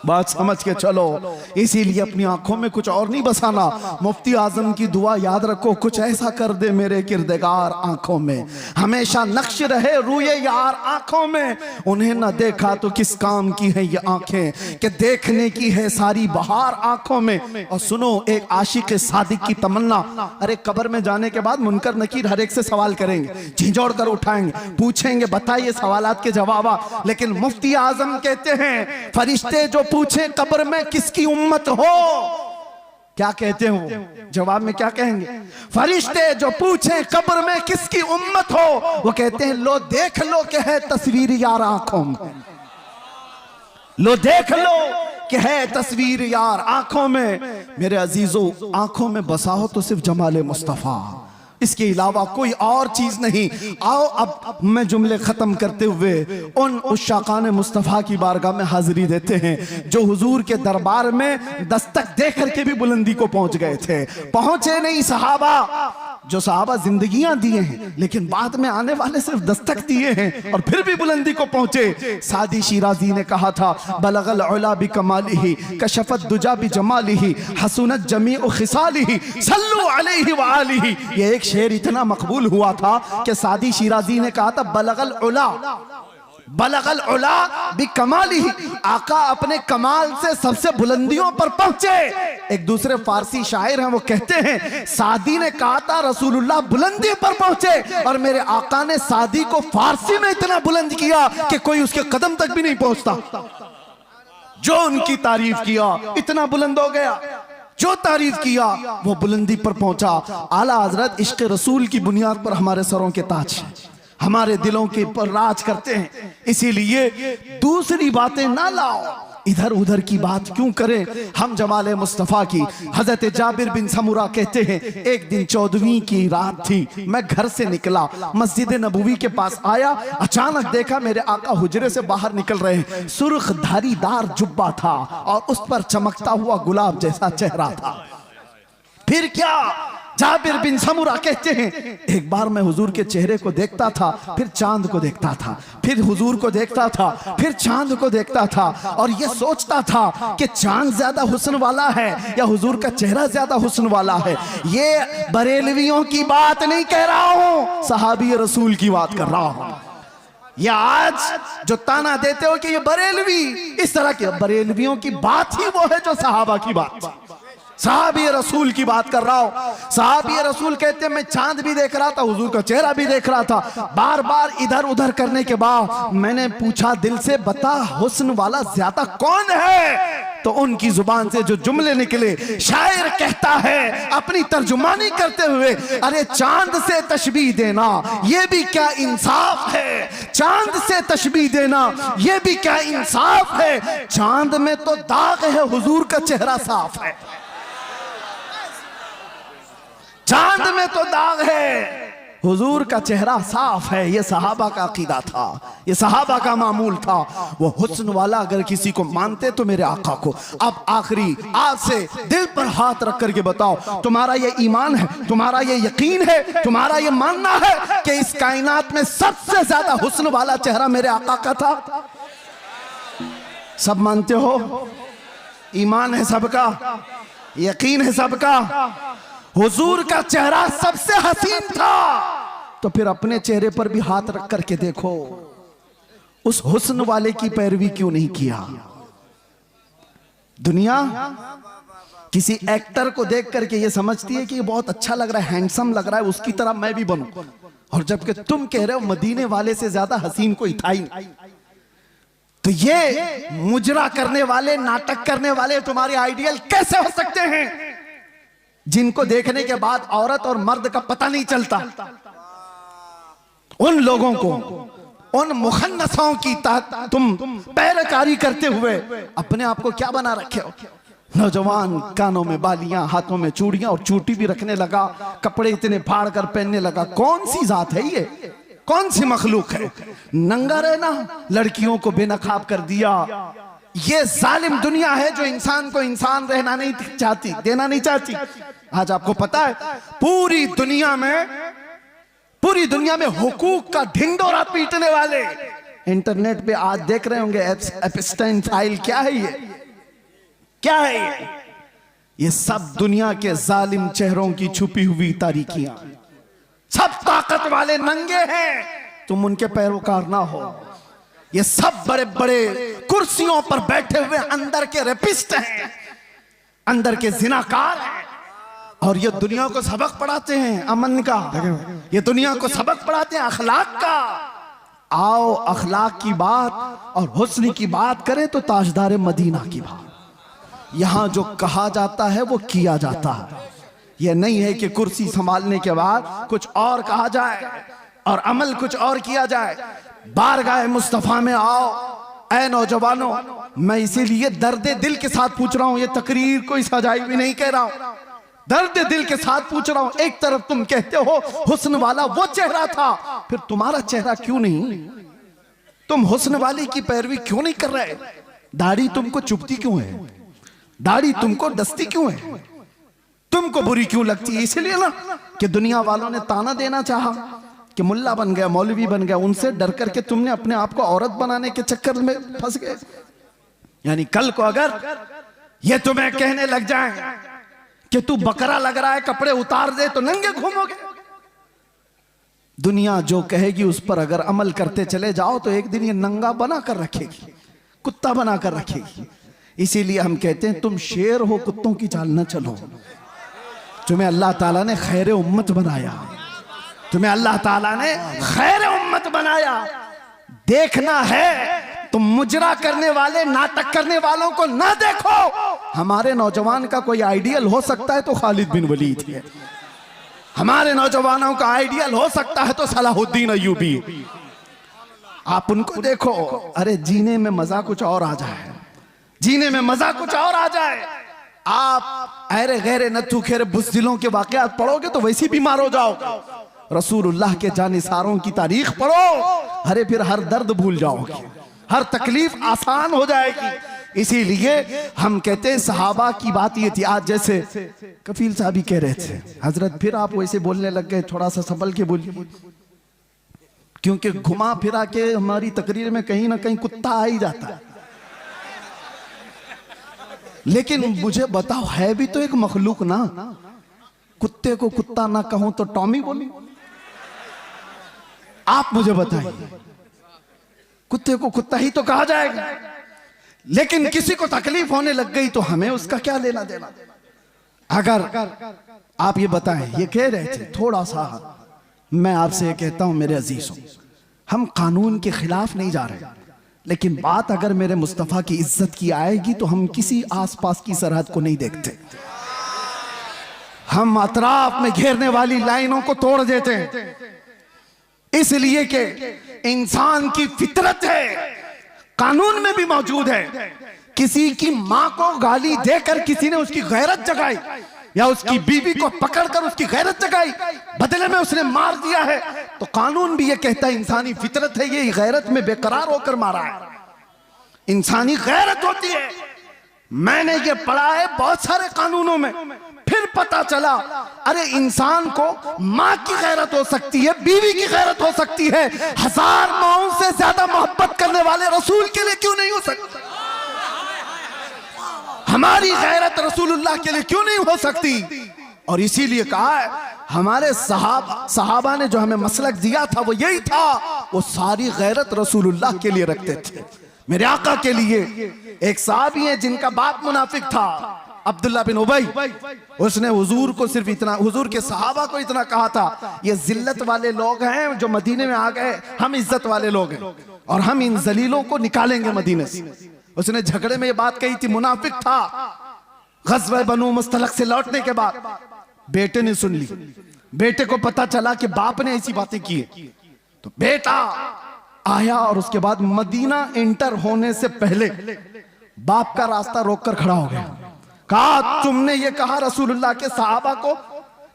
बात समझ के चलो, इसीलिए अपनी आंखों में कुछ और नहीं बसाना। मुफ्ती आजम की दुआ याद रखो, कुछ ऐसा कर दे मेरे किरदगार आंखों में, हमेशा नक्श रहे रूए यार आंखों में। उन्हें न देखा तो किस काम की है ये आंखें, कि देखने की है सारी बहार आंखों में। और सुनो एक आशिक सादिक की तमन्ना, अरे कब्र में जाने के बाद मुनकर नकीर हर एक से सवाल करेंगे, झिझोड़ कर उठाएंगे, पूछेंगे बताइए सवालात के जवाब। लेकिन मुफ्ती आजम कहते हैं, फरिश्ते जो पूछे कब्र में किसकी उम्मत हो, क्या कहते हो? जवाब में क्या कहेंगे? फरिश्ते जो पूछे कब्र में किसकी उम्मत हो, वो कहते हैं लो देख लो कि है तस्वीर यार आंखों में, लो देख लो कि है तस्वीर यार आंखों में। मेरे अजीजों, आंखों में बसा हो तो सिर्फ जमाले मुस्तफा, इसके अलावा कोई और चीज नहीं। आओ अब मैं जुमले खत्म करते हुए उन उशाकान मुस्तफ़ा की बारगाह में हाजिरी देते हैं जो हुजूर के दरबार में दस्तक दे करके भी बुलंदी को पहुंच गए थे। पहुंचे नहीं सहाबा, जो सहाबा जिंदगियां दिए हैं लेकिन बाद में आने वाले सिर्फ दस्तक दिए हैं और फिर भी बुलंदी को पहुंचे। सादी शिराजी ने कहा था, बलगल उला बि कमालिही कशफत दुजा बि जमालिही हसनत जमीउ खिसालिही सल्लु अलैहि व आलिही। ये एक शेर इतना मकबूल हुआ था कि सादी शिराजी ने कहा था, बलगल उला बि कमालिही, आका अपने कमाल से सबसे बुलंदियों पर पहुंचे। एक दूसरे फारसी शायर हैं, वो कहते हैं, सादी ने कहा था रसूलुल्लाह बुलंदी पर पहुंचे, और मेरे आका ने सादी को फारसी में इतना बुलंद किया कि कोई उसके कदम तक भी नहीं पहुंचता। जो उनकी तारीफ किया इतना बुलंद हो गया, जो तारीफ किया वो बुलंदी पर पहुंचा। आला हजरत इश्क रसूल की बुनियाद पर हमारे सरों के ताज हमारे दिलों के पर राज करते हैं। इसीलिए दूसरी बातें ना लाओ, इधर उधर की बात क्यों करें। हम जमाले मुस्तफा की। हजरत जाबिर बिन समुरा कहते हैं, एक दिन 14वीं की रात थी, मैं घर से निकला, मस्जिद नबवी के पास आया, अचानक देखा मेरे आका हुजरे से बाहर निकल रहे हैं। सुर्ख धारीदार जुब्बा था और उस पर चमकता हुआ गुलाब जैसा चेहरा था। फिर क्या? जाबिर बिन समुरा कहते हैं, एक बार मैं हुजूर के चेहरे को देखता था, फिर चांद को देखता था, फिर हुजूर को देखता था, फिर चांद को देखता था, और ये सोचता था कि चांद ज्यादा हुस्न वाला है या हुजूर का चेहरा ज्यादा हुस्न वाला है। ये बरेलवियों की बात नहीं कह रहा हूं, सहाबी रसूल की बात कर रहा हूं। या आज जो ताना देते हो कि ये बरेलवी, इस तरह के बरेलवियों की बात ही वो है जो सहाबा की बात। साहबी रसूल की बात कर रहा हूं। साहबी रसूल कहते हैं मैं चांद भी देख रहा था, हुजूर का चेहरा भी देख रहा था। बार बार इधर उधर करने के बाद मैंने पूछा दिल से, बता हुस्न वाला ज्यादा कौन है? तो उनकी जुबान से जो जुमले निकले, शायर कहता है अपनी तर्जुमानी करते हुए, अरे चांद से तशबीह देना ये भी क्या इंसाफ है, चांद से तशबीह देना ये भी क्या इंसाफ है, चांद में तो दाग है, हुजूर का चेहरा साफ है। चांद में तो दाग है, हुजूर का चेहरा साफ है। ये सहाबा का अकीदा था, ये सहाबा का मामूल था। वो हुस्न वाला अगर किसी को मानते तो मेरे आका को। अब आखिरी आज से दिल पर हाथ रख करके बताओ, तुम्हारा ये ईमान है, तुम्हारा ये यकीन है, तुम्हारा ये मानना है कि इस कायनात में सबसे ज्यादा हुस्न वाला चेहरा मेरे आका का था? सब मानते हो? ईमान है सबका, यकीन है सबका, हुजूर का चेहरा सबसे हसीन था। तो फिर अपने चेहरे पर भी हाथ रख करके देखो, उस हुस्न वाले की पैरवी क्यों नहीं किया? दुनिया किसी एक्टर को देख करके ये समझती है कि ये बहुत अच्छा लग रहा है, हैंडसम लग रहा है, उसकी तरह मैं भी बनूं। और जबकि तुम कह रहे हो मदीने वाले से ज्यादा हसीन कोई था ही नहीं। तो ये मुजरा करने वाले, नाटक करने वाले तुम्हारे आइडियल कैसे हो सकते हैं, जिनको देखने के बाद औरत और मर्द का पता नहीं चलता? उन लोगों को, उन मुखन्नसों की तुम पैरकारी करते हुए अपने आप को क्या बना रखे हो? नौजवान कानों में बालियां, हाथों में चूड़ियां और चूटी भी रखने लगा, कपड़े इतने फाड़ कर पहनने लगा। कौन सी जात है ये, कौन सी मखलूक है? नंगा रहना लड़कियों को बेनकाब कर दिया। ये जालिम दुनिया है जो इंसान को इंसान रहना नहीं चाहती, देना नहीं चाहती। आज आपको पता है पूरी दुनिया में हुकूक का ढिंडोरा पीटने वाले इंटरनेट पे आज देख रहे होंगे एप्स्टाइन फाइल। क्या है ये, क्या है ये सब दुनिया के जालिम चेहरों की छुपी हुई तारीकियां। सब ताकत वाले नंगे हैं, तुम उनके पैरोकार ना हो। ये सब बड़े बड़े कुर्सियों पर बैठे हुए अंदर के रेपिस्ट हैं, अंदर के जिनाकार हैं, और ये दुनिया को सबक पढ़ाते हैं अमन का, ये दुनिया को सबक पढ़ाते हैं अखलाक का। आओ अखलाक की बात और हुस्न की बात करें तो ताजदार मदीना की बात। यहां जो कहा जाता है वो किया जाता है। यह नहीं है कि कुर्सी संभालने के बाद कुछ और कहा जाए और अमल कुछ और किया जाए। बारगाह मुस्तफा में आओ ऐ नौजवानों, मैं इसीलिए दर्द दिल के साथ पूछ रहा हूं, ये तकरीर कोई सजाई भी नहीं कह रहा हूं, दर्द दिल के साथ पूछ रहा हूं। एक तरफ तुम कहते हो हुस्न वाला वो चेहरा था, फिर तुम्हारा चेहरा क्यों नहीं? तुम हुस्न वाले की पैरवी क्यों नहीं कर रहे? दाढ़ी तुमको चुभती क्यों है? दाढ़ी तुमको डसती क्यों है? तुमको बुरी क्यों लगती है? इसलिए ना कि दुनिया वालों ने ताना देना चाहा कि मुल्ला बन गया, मौलवी बन गया, उनसे डर करके तुमने अपने आप को औरत बनाने के चक्कर में फंस गए। यानी कल को अगर ये तुम्हें कहने लग जाए कि तू बकरा लग रहा है, कपड़े उतार दे, तो नंगे घूमोगे। दुनिया जो कहेगी उस पर अगर अमल करते चले जाओ तो एक दिन ये नंगा बना कर रखेगी, कुत्ता बना कर रखेगी। इसीलिए हम कहते हैं तुम शेर हो, कुत्तों की चाल न चलो। तुम्हें अल्लाह ताला ने खैर उम्मत बनाया, तुम्हें अल्लाह ताला ने खैर उम्मत बनाया। देखना है तुम मुजरा करने वाले, नाटक करने वालों को ना देखो। हमारे नौजवान का कोई आइडियल हो सकता है तो खालिद बिन वलीद है, हमारे नौजवानों का आइडियल हो सकता है तो सलाहुद्दीन अय्यूबी। आप उनको देखो, अरे जीने में मजा कुछ और आ जाए, जीने में मजा कुछ और आ जाए। आप अरे गैरे नत्थु खेरे बुज़दिलों के वाकयात पढ़ोगे तो वैसे बीमार हो जाओगे। रसूलुल्लाह के जानिसारों की तारीख पढ़ो, अरे फिर हर दर्द भूल जाओगे, हर तकलीफ आसान हो जाएगी। इसीलिए हम कहते हैं सहाबा की बात ये थी। आज जैसे कफील साहब ही कह रहे थे, हजरत फिर आप वैसे बोलने लग गए, थोड़ा सा संभल के बोलिए, क्योंकि घुमा फिरा के हमारी तकरीर में कहीं ना कहीं कुत्ता आ ही जाता है। लेकिन मुझे बताओ, है भी तो एक मखलूक ना। कुत्ते को कुत्ता ना कहूं तो टॉमी बोलूं? आप मुझे बताइए, कुत्ते को कुत्ता ही तो कहा जाएगा। लेकिन किसी को तकलीफ होने लग गई तो हमें उसका क्या लेना देना? अगर आप ये बताएं, ये कह रहे थे थोड़ा सा, मैं आपसे ये कहता हूं मेरे अजीजों, हम कानून के खिलाफ नहीं जा रहे, लेकिन बात अगर मेरे मुस्तफ़ा की इज्जत की आएगी तो हम किसी आसपास की सरहद को नहीं देखते, हम अतराफ में घेरने वाली लाइनों को तोड़ देते हैं। इसलिए कि इंसान की फितरत है, कानून में भी मौजूद है। किसी की मां को गाली देकर किसी ने उसकी गैरत जगाई, या उसकी बीवी को पकड़कर उसकी गैरत जगाई, बदले में उसने मार दिया है, तो कानून भी ये कहता है इंसानी फितरत है, ये गैरत में बेकरार होकर मारा है, इंसानी गैरत होती है। मैंने ये पढ़ा है बहुत सारे कानूनों में, फिर पता चला अरे इंसान को मां की गैरत हो सकती है, बीवी की गैरत हो सकती है, 1000 माओं से ज्यादा मोहब्बत करने वाले रसूल के लिए क्यों नहीं हो सकती? हमारी गैरत रसूलुल्लाह के लिए क्यों नहीं हो सकती? और इसीलिए कहा है हमारे सहाबा ने जो हमें मसलक दिया था वो यही था, वो सारी गैरत रसूलुल्लाह के लिए रखते थे, मेरे आका के लिए। एक साहबी है जिनका बाप मुनाफिक था, अब्दुल्ला बिन उबई, उसने हुजूर को सिर्फ इतना, हुजूर के सहाबा को इतना कहा था, ये जिल्लत वाले लोग हैं जो मदीने में आ गए, हम इज्जत वाले लोग हैं और हम इन जलीलों को निकालेंगे मदीने से। उसने झगड़े में ये बात कही थी, मुनाफिक था। गज़वा बनु मुस्तलक से लौटने के बाद बेटे ने सुन ली, बेटे को पता चला कि बाप ने ऐसी बातें की है, तो बेटा आया और उसके बाद मदीना इंटर होने से पहले बाप का रास्ता रोककर खड़ा हो गया, कहा तुमने ये कहा रसूलुल्लाह के सहाबा को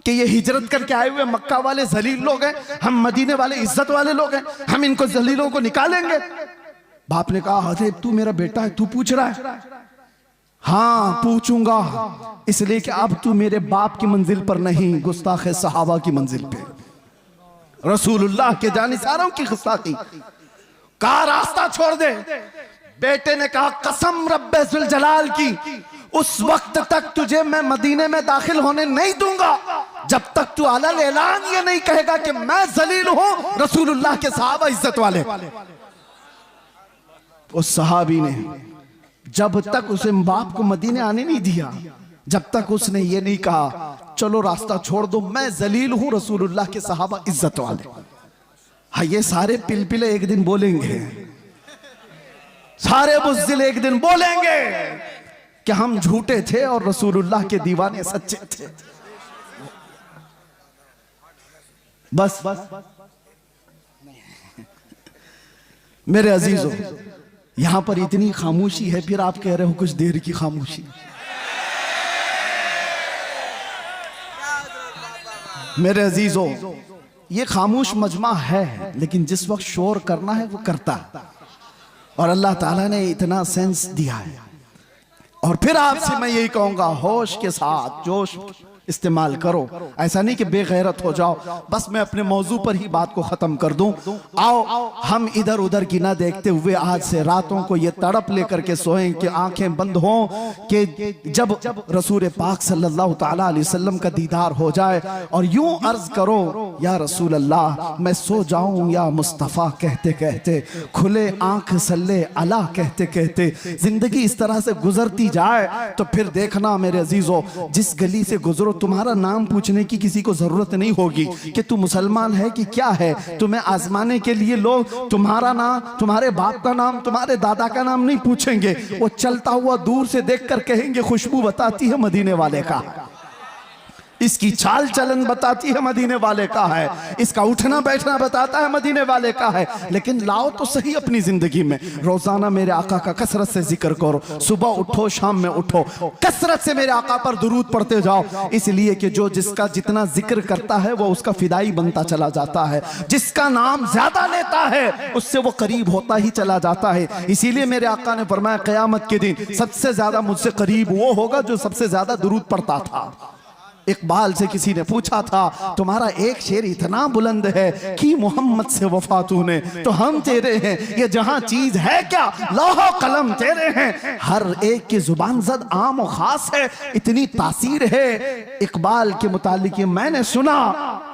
कि ये हिजरत करके आए हुए मक्का वाले जलील लोग हैं, हम मदीने वाले इज्जत वाले लोग हैं, हम इनको जलीलों को निकालेंगे। बाप ने कहा अरे तू मेरा बेटा है, तू पूछ रहा है? हाँ पूछूंगा, इसलिए कि अब तू मेरे बाप की मंजिल पर नहीं, गुस्ताखे सहाबा की मंजिल पे, रसूलुल्लाह के जानिसारों की गुस्ताखी। कहा रास्ता छोड़ दे। बेटे ने कहा कसम रब्बे जुल जलाल की, उस वक्त तक तुझे मैं मदीने में दाखिल होने नहीं दूंगा जब तक तू अलल ऐलान ये नहीं कहेगा कि मैं जलील हूं, रसूलुल्लाह के सहाबा इज्जत वाले। उस सहाबी ने जब तक उसे बाप को मदीने आने नहीं दिया, जब तक उसने ये नहीं कहा चलो रास्ता छोड़ दो, मैं जलील हूं, रसूलुल्लाह के सहाबा इज्जत वाले। हाँ ये सारे पिलपिले एक दिन बोलेंगे, सारे बुज़दिल एक दिन बोलेंगे कि हम झूठे थे और रसूलुल्लाह के दीवाने सच्चे थे। बस मेरे अजीजों, यहां पर इतनी खामोशी है, फिर आप कह रहे हो कुछ देर की खामोशी। मेरे अजीजों, ये खामोश मजमा है, लेकिन जिस वक्त शोर करना है वो करता है, और अल्लाह ताला ने इतना सेंस दिया है। और फिर आपसे मैं यही कहूंगा, होश के साथ जोश इस्तेमाल करो, ऐसा नहीं कि बेगैरत हो जाओ। बस मैं अपने मौजू पर ही बात को खत्म कर दूं। आओ हम इधर उधर की ना देखते हुए आज से रातों को ये तड़प लेकर के सोएं कि आंखें बंद हों कि जब रसूल पाक सल्लल्लाहु ताला अलैहि वसल्लम का दीदार हो जाए, और यूं अर्ज करो या रसूल अल्लाह मैं सो जाऊं या मुस्तफ़ा कहते कहते, खुले आंख सल्ले अला कहते कहते जिंदगी इस तरह से गुजरती जाए तो फिर देखना मेरे अजीजों, जिस गली से गुजरो तुम्हारा नाम पूछने की किसी को जरूरत नहीं होगी कि तू मुसलमान है कि क्या है। तुम्हें आजमाने के लिए लोग तुम्हारा नाम, तुम्हारे बाप का नाम, तुम्हारे दादा का नाम नहीं पूछेंगे, वो चलता हुआ दूर से देखकर कहेंगे खुशबू बताती है मदीने वाले का, इसकी चाल चलन बताती है मदीने वाले का है, इसका उठना बैठना बताता है मदीने वाले का है। लेकिन लाओ तो सही अपनी जिंदगी में रोजाना मेरे आका का कसरत से जिक्र करो, सुबह उठो शाम में उठो, कसरत से मेरे आका पर दुरूद पढ़ते जाओ, इसलिए कि जो जिसका जितना जिक्र करता है वो उसका फिदाई बनता चला जाता है, जिसका नाम ज्यादा लेता है उससे वो करीब होता ही चला जाता है। इसीलिए मेरे आका ने फरमाया क़यामत के दिन सबसे ज्यादा मुझसे करीब वो होगा जो सबसे ज्यादा दुरूद पढ़ता था। इकबाल से किसी ने पूछा था तुम्हारा एक शेर इतना बुलंद है कि मोहम्मद से वफा तूने, तो हम तेरे हैं, ये जहां चीज है क्या लौह कलम तेरे हैं, हर एक की जुबान जद आम और खास है, इतनी तासीर है इकबाल के मुतालिक मैंने सुना,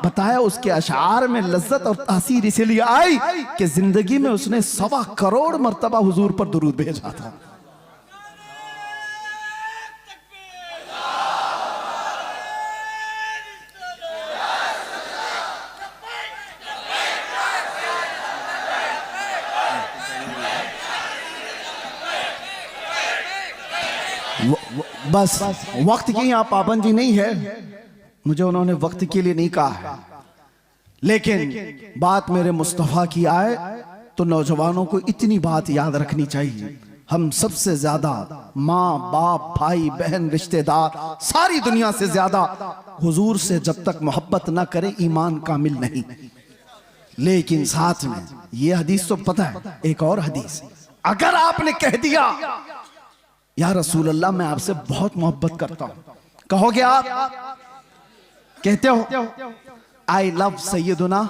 बताया उसके अशार में लज्जत और तासीर इसलिए आई कि जिंदगी में उसने 1.25 करोड़ मर्तबा हुजूर पर दुरूद भेजा था। बस वक्त की यहाँ पाबंदी नहीं है, मुझे उन्होंने वक्त के लिए नहीं कहा है, लेकिन बात मेरे मुस्तफा की आए तो नौजवानों को इतनी बात याद रखनी चाहिए, हम सबसे ज्यादा माँ बाप भाई बहन रिश्तेदार सारी दुनिया से ज्यादा हुजूर से जब तक मोहब्बत ना करे ईमान कामिल नहीं। लेकिन साथ में ये हदीस तो पता है, एक और हदीस, अगर आपने कह दिया या रसूल अल्लाह मैं आपसे बहुत मोहब्बत करता हूं, कहोगे आप, कहते हो आई लव सैयदुना,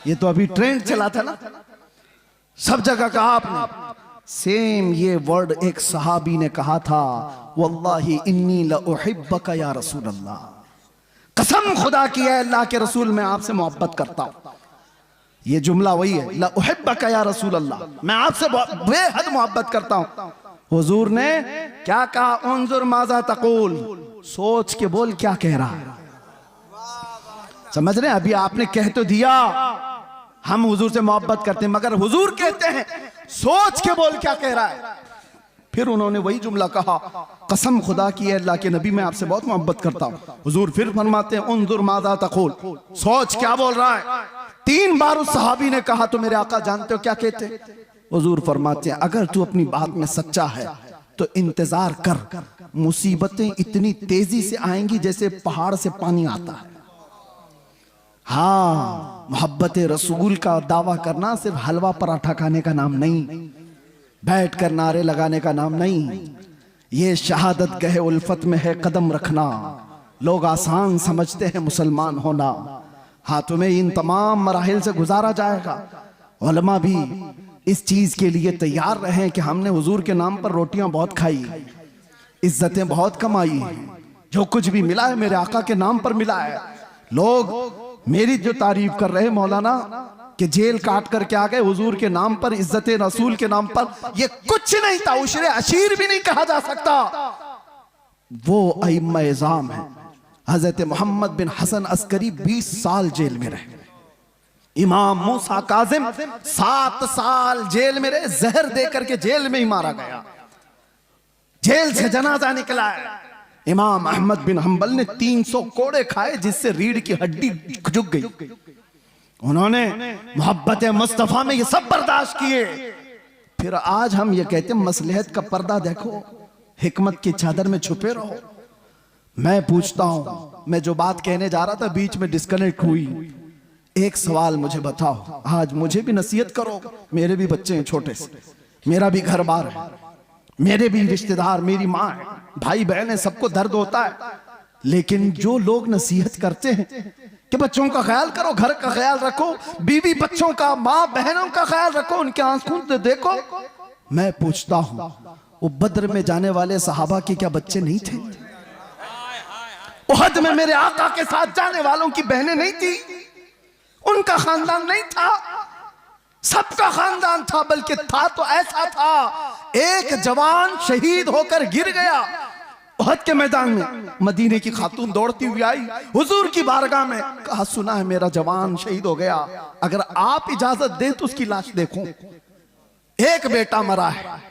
ये तो अभी ट्रेंड चला था ना, सब जगह कहा आपने। सेम ये वर्ड एक सहाबी ने कहा था, वल्लाही इन्नी लउहिब्बका या रसूल अल्लाह, कसम खुदा की है अल्लाह के रसूल मैं आपसे मोहब्बत करता हूं। ये जुमला वही है, लउहिब्बका या रसूल अल्लाह, मैं आपसे बेहद मोहब्बत करता हूं। हुजूर ने क्या कहा, उन्जुर माजा तकूल, सोच के बोल क्या कह रहा है। समझ रहे हैं, अभी आपने कह तो दिया हम हुजूर से मोहब्बत करते हैं, मगर हुजूर कहते हैं सोच के बोल क्या कह रहा है। फिर उन्होंने वही जुमला कहा, कसम खुदा की है अल्लाह के नबी मैं आपसे बहुत मोहब्बत करता हूं। हुजूर फिर फरमाते हैं उन्जुर माजा तकूल, सोच क्या बोल रहा है। 3 बार उस सहाबी ने कहा तो मेरे आका जानते हो क्या कहते, हुजूर फरमाते हैं अगर तू अपनी बात में सच्चा है तो इंतजार कर, मुसीबतें इतनी तेजी से आएंगी जैसे पहाड़ से पानी आता है। हाँ, मोहब्बत रसूल का दावा करना सिर्फ हलवा पराठा खाने का नाम नहीं, बैठ कर नारे लगाने का नाम नहीं, ये शहादत गहे उल्फत में है कदम रखना। लोग आसान समझते हैं मुसलमान होना, हाँ तुम्हें इन तमाम मराहिल से गुजारा जाएगा। उलमा भी इस चीज के लिए तैयार रहे कि हमने हुजूर के नाम पर रोटियां बहुत खाई, इज्जतें बहुत कमाई, जो कुछ भी मिला है मेरे आका के नाम पर मिला है। लोग मेरी जो तारीफ कर रहे मौलाना कि जेल काट करके आ गए हुजूर के नाम पर, इज्जत रसूल के नाम पर, ये कुछ नहीं था, उशरे अशीर भी नहीं कहा जा सकता। वो अइम्मा इज़ाम है। हजरत मोहम्मद बिन हसन अस्करी 20 साल जेल में रहे, इमाम मूसा काजिम 7 साल जेल में रहे, जहर दे करके जेल में ही मारा गया, जेल से जनाजा निकला है। इमाम अहमद बिन हंबल ने 300 कोड़े खाए जिससे रीढ़ की हड्डी झुक गई। उन्होंने मोहब्बत मुस्तफा में ये सब बर्दाश्त किए। फिर आज हम ये कहते हैं मसलहत का पर्दा देखो, हिकमत की चादर में छुपे रहो। मैं पूछता हूं, मैं जो बात कहने जा रहा था बीच में डिस्कनेक्ट हुई, एक सवाल मुझे बताओ, आज मुझे भी नसीहत करो, मेरे भी बच्चे हैं छोटे से, मेरा भी घर बार है, मेरे भी रिश्तेदार, मेरी माँ है, भाई बहन है, सबको दर्द होता है, लेकिन जो लोग नसीहत करते हैं कि बच्चों का ख्याल करो, घर का ख्याल रखो, बीवी बच्चों का, माँ बहनों का ख्याल रखो, उनके आंसू से देखो, मैं पूछता हूं वो बद्र में जाने वाले सहाबा के क्या बच्चे नहीं थे? उहद में मेरे आका के साथ जाने वालों की बहनें नहीं थी? उनका खानदान नहीं था? सबका खानदान था, बल्कि था तो ऐसा था, एक जवान शहीद होकर गिर गया उहद के मैदान में, मदीने की खातून दौड़ती हुई आई हुजूर की बारगाह में, कहा सुना है मेरा जवान शहीद हो गया, अगर आप इजाजत दें तो उसकी लाश देखूं, एक बेटा मरा है,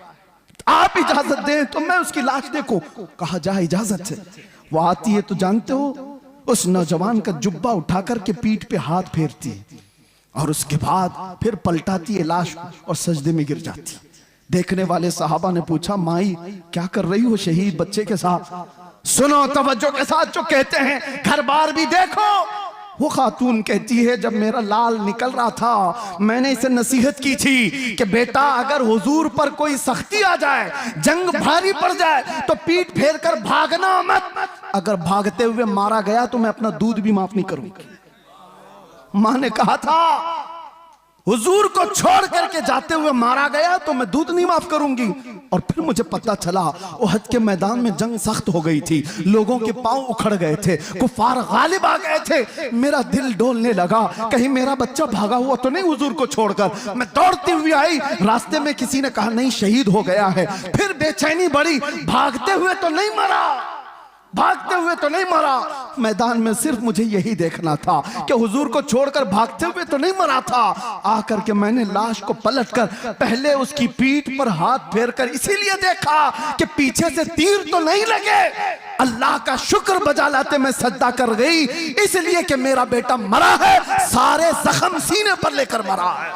आप इजाजत दें तो मैं उसकी लाश देखूं। कहा जा इजाजत से। वो आती है तो जानते हो, उस नौजवान का जुब्बा उठा करके पीठ पे हाथ फेरती है और उसके बाद फिर पलटाती है लाश और सजदे में गिर जाती। देखने वाले साहबा ने पूछा, माई क्या कर रही हो शहीद बच्चे के साथ? सुनो तवज्जो के साथ जो कहते हैं, घर बार भी देखो। वो खातून कहती है, जब मेरा लाल निकल रहा था मैंने इसे नसीहत की थी कि बेटा अगर हुजूर पर कोई सख्ती आ जाए, जंग भारी पड़ जाए तो पीठ फेर कर भागना मत, अगर भागते हुए मारा गया तो मैं अपना दूध भी माफ नहीं करूंगी। मां ने कहा था हुजूर को छोड़ करके जाते हुए मारा गया तो मैं दूध नहीं माफ करूंगी। और फिर मुझे पता चला उहद के मैदान में जंग सख्त हो गई थी, लोगों के पांव उखड़ गए थे, कुफार गालिब आ गए थे। मेरा दिल डोलने लगा, कहीं मेरा बच्चा भागा हुआ तो नहीं हुजूर को छोड़कर। मैं दौड़ती हुई आई, रास्ते में किसी ने कहा नहीं शहीद हो गया है। फिर बेचैनी बढ़ी, भागते हुए तो नहीं मरा, भागते हुए तो नहीं मरा, मैदान में सिर्फ मुझे यही देखना था कि हुजूर को छोड़कर भागते हुए तो नहीं मरा था। आकर के मैंने लाश को पलटकर पहले उसकी पीठ पर हाथ फेरकर इसीलिए देखा कि पीछे से तीर तो नहीं लगे। अल्लाह का शुक्र बजा लाते मैं सजदा कर गई, इसलिए कि मेरा बेटा मरा है, सारे जख्म सीने पर लेकर मरा है।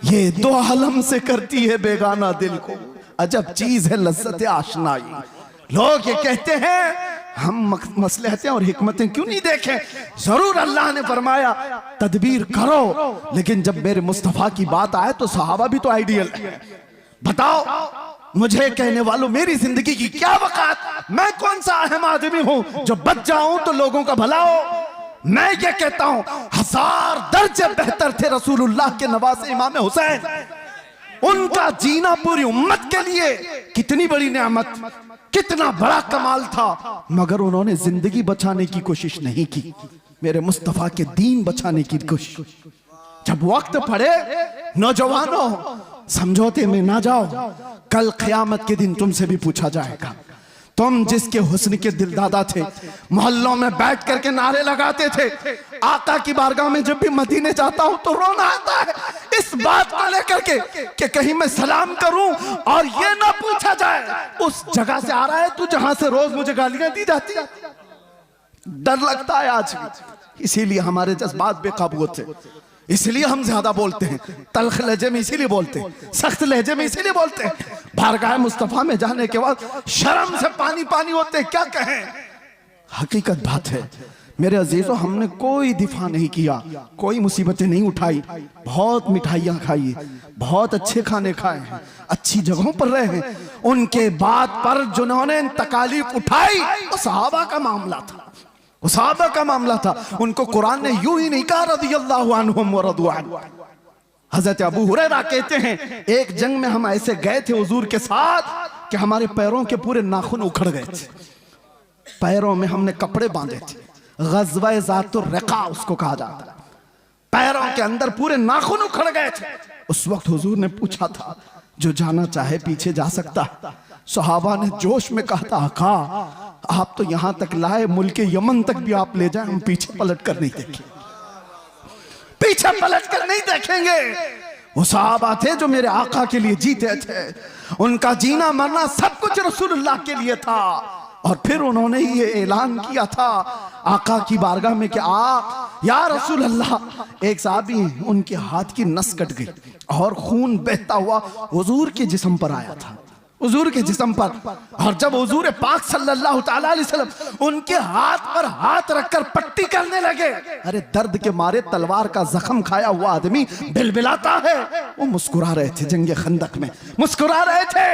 ये दो आलम से करती है बेगाना दिल को, अजब चीज है लज्जत आशनाई। लोग ये कहते हैं हम मसलहतें और हिकमतें क्यों नहीं देखें। जरूर अल्लाह ने फरमाया तदबीर करो, लेकिन जब मेरे मुस्तफा की बात आए तो सहाबा भी तो आइडियल है। बताओ मुझे कहने वालों, मेरी जिंदगी की क्या वकात, मैं कौन सा अहम आदमी हूं जो बच जाऊं तो लोगों का भला हो। मैं ये कहता हूं 1000 दर्जे बेहतर थे रसूलुल्लाह के नवासे इमाम हुसैन। उनका जीना पूरी उम्मत के लिए कितनी बड़ी नेमत, कितना बड़ा कमाल था, मगर उन्होंने जिंदगी बचाने की कोशिश नहीं की, मेरे मुस्तफा के दीन बचाने की कोशिश। जब वक्त पड़े नौजवानों समझौते में ना जाओ, कल क़यामत के दिन तुमसे भी पूछा जाएगा। तुम जिसके हुस्न के दिलदादा थे, मोहल्लों में बैठ करके नारे लगाते थे, आका की बारगाह में जब भी मदीने जाता हूं तो रोना आता है इस बात को लेकर के कि कहीं मैं सलाम करूं और ये ना पूछा जाए उस जगह से आ रहा है तू जहां से रोज मुझे गालियां दी जाती है। डर लगता है आज भी, इसीलिए हमारे जज्बात बेकाबू होते हैं, इसलिए हम ज्यादा बोलते हैं, तल्ख लहजे में इसीलिए बोलते हैं, सख्त लहजे में इसीलिए बोलते हैं। बारगाह मुस्तफा में जाने के बाद शर्म से पानी पानी होते हैं, क्या कहें। हकीकत बात है मेरे अजीजों, हमने कोई दिफा नहीं किया, कोई मुसीबतें नहीं उठाई, बहुत मिठाइयां खाई, बहुत अच्छे खाने खाए हैं, अच्छी जगहों पर रहे हैं। उनके बाद पर जिन्होंने तकालीफ उठाई वो सहाबा का मामला था, वो सहाबा का मामला था। उनको कुरान ने यूं ही नहीं कहा रज़ियल्लाहु अन्हुम व रज़ू अन्हु। हजरत अबू हुरैरा कहते हैं एक जंग में हम ऐसे गए थे हुजूर के साथ कि हमारे पैरों के पूरे नाखून उखड़ गए थे, पैरों में हमने कपड़े बांधे थे, ग़ज़वा ज़ातुर रिक़ा उसको कहा जाता है, पैरों के अंदर पूरे नाखून उखड़ गए थे। उस वक्त हुजूर ने पूछा था जो जाना चाहे पीछे जा सकता। सहाबा ने जोश में कहा था आका आप तो यहां तक लाए, मुल्क यमन तक भी आप ले जाए, हम पीछे पलट कर नहीं देखेंगे, पीछे पलट कर नहीं देखेंगे। वो सहाबा थे जो मेरे आका के लिए जीते थे, उनका जीना मरना सब कुछ रसूलुल्लाह के लिए था। और फिर उन्होंने ये ऐलान किया था आका की बारगाह में कि या रसूल अल्लाह, एक साहबी उनके हाथ की नस कट गई और खून बहता हुआ हुजूर के जिस्म पर आया था, हुजूर के जिस्म पर। और जब हुजूर पाक सल्लल्लाहु ताला अलैहि वसल्लम उनके हाथ पर हाथ रखकर पट्टी करने लगे, अरे दर्द के मारे तलवार का जख्म खाया हुआ आदमी बिलबिलाता है, वो मुस्कुरा रहे थे, जंगे खंदक में मुस्कुरा रहे थे।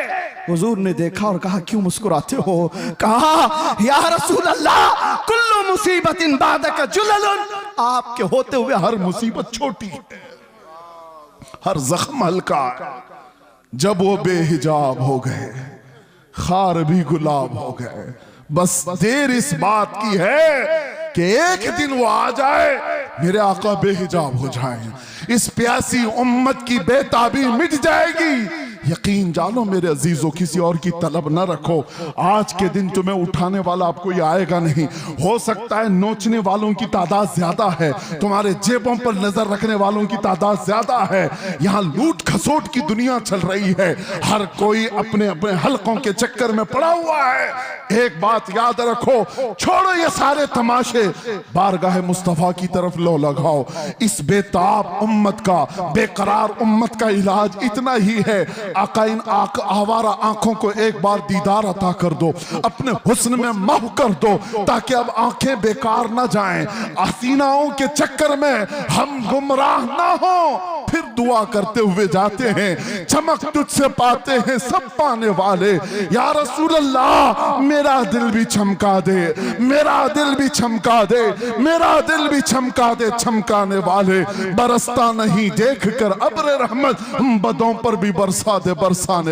हुजूर ने देखा और कहा क्यों मुस्कुराते हो। कहा या रसूल अल्लाह कुल्लु मुसीबतिन बादक जुललुन, आपके होते हुए हर मुसीबत छोटी है, हर जख्म हल्का है। जब वो बेहिजाब हो गए, खार भी गुलाब हो गए, बस देर इस बात की है कि एक दिन वो आ जाए, मेरे आका बेहिजाब हो जाएं, इस प्यासी उम्मत की बेताबी मिट जाएगी। यकीन जानो मेरे अजीजों, किसी और की तलब न रखो। आज के दिन तुम्हें उठाने वाला आपको ये आएगा नहीं। हो सकता है नोचने वालों की तादाद ज्यादा है, तुम्हारे जेबों पर नजर रखने वालों की तादाद ज्यादा है। यहाँ लूट खसोट की दुनिया चल रही है, हर कोई अपने अपने हलकों के चक्कर में पड़ा हुआ है। एक बात याद रखो, छोड़ो ये सारे तमाशे, बारगाह मुस्तफा की तरफ लो लगाओ। इस बेताब उम्मत का, बेकरार उम्मत का इलाज इतना ही है, आका इन आवारा आंखों को एक बार दीदार अता कर दो, अपने हुस्न में महव कर दो, ताकि अब आंखें बेकार ना जाएं, हसीनाओं के चक्कर में हम गुमराह ना हो। फिर दुआ करते हुए जाते हैं, चमक तुझसे पाते हैं सब पाने वाले। या रसूल अल्लाह मेरा दिल भी चमका दे, मेरा दिल भी चमका दे, मेरा दिल भी चमका दे। चमकाने वाले बरसता नहीं देख कर अब्र रहमत, हम बदों पर भी बरसा दे बरसाने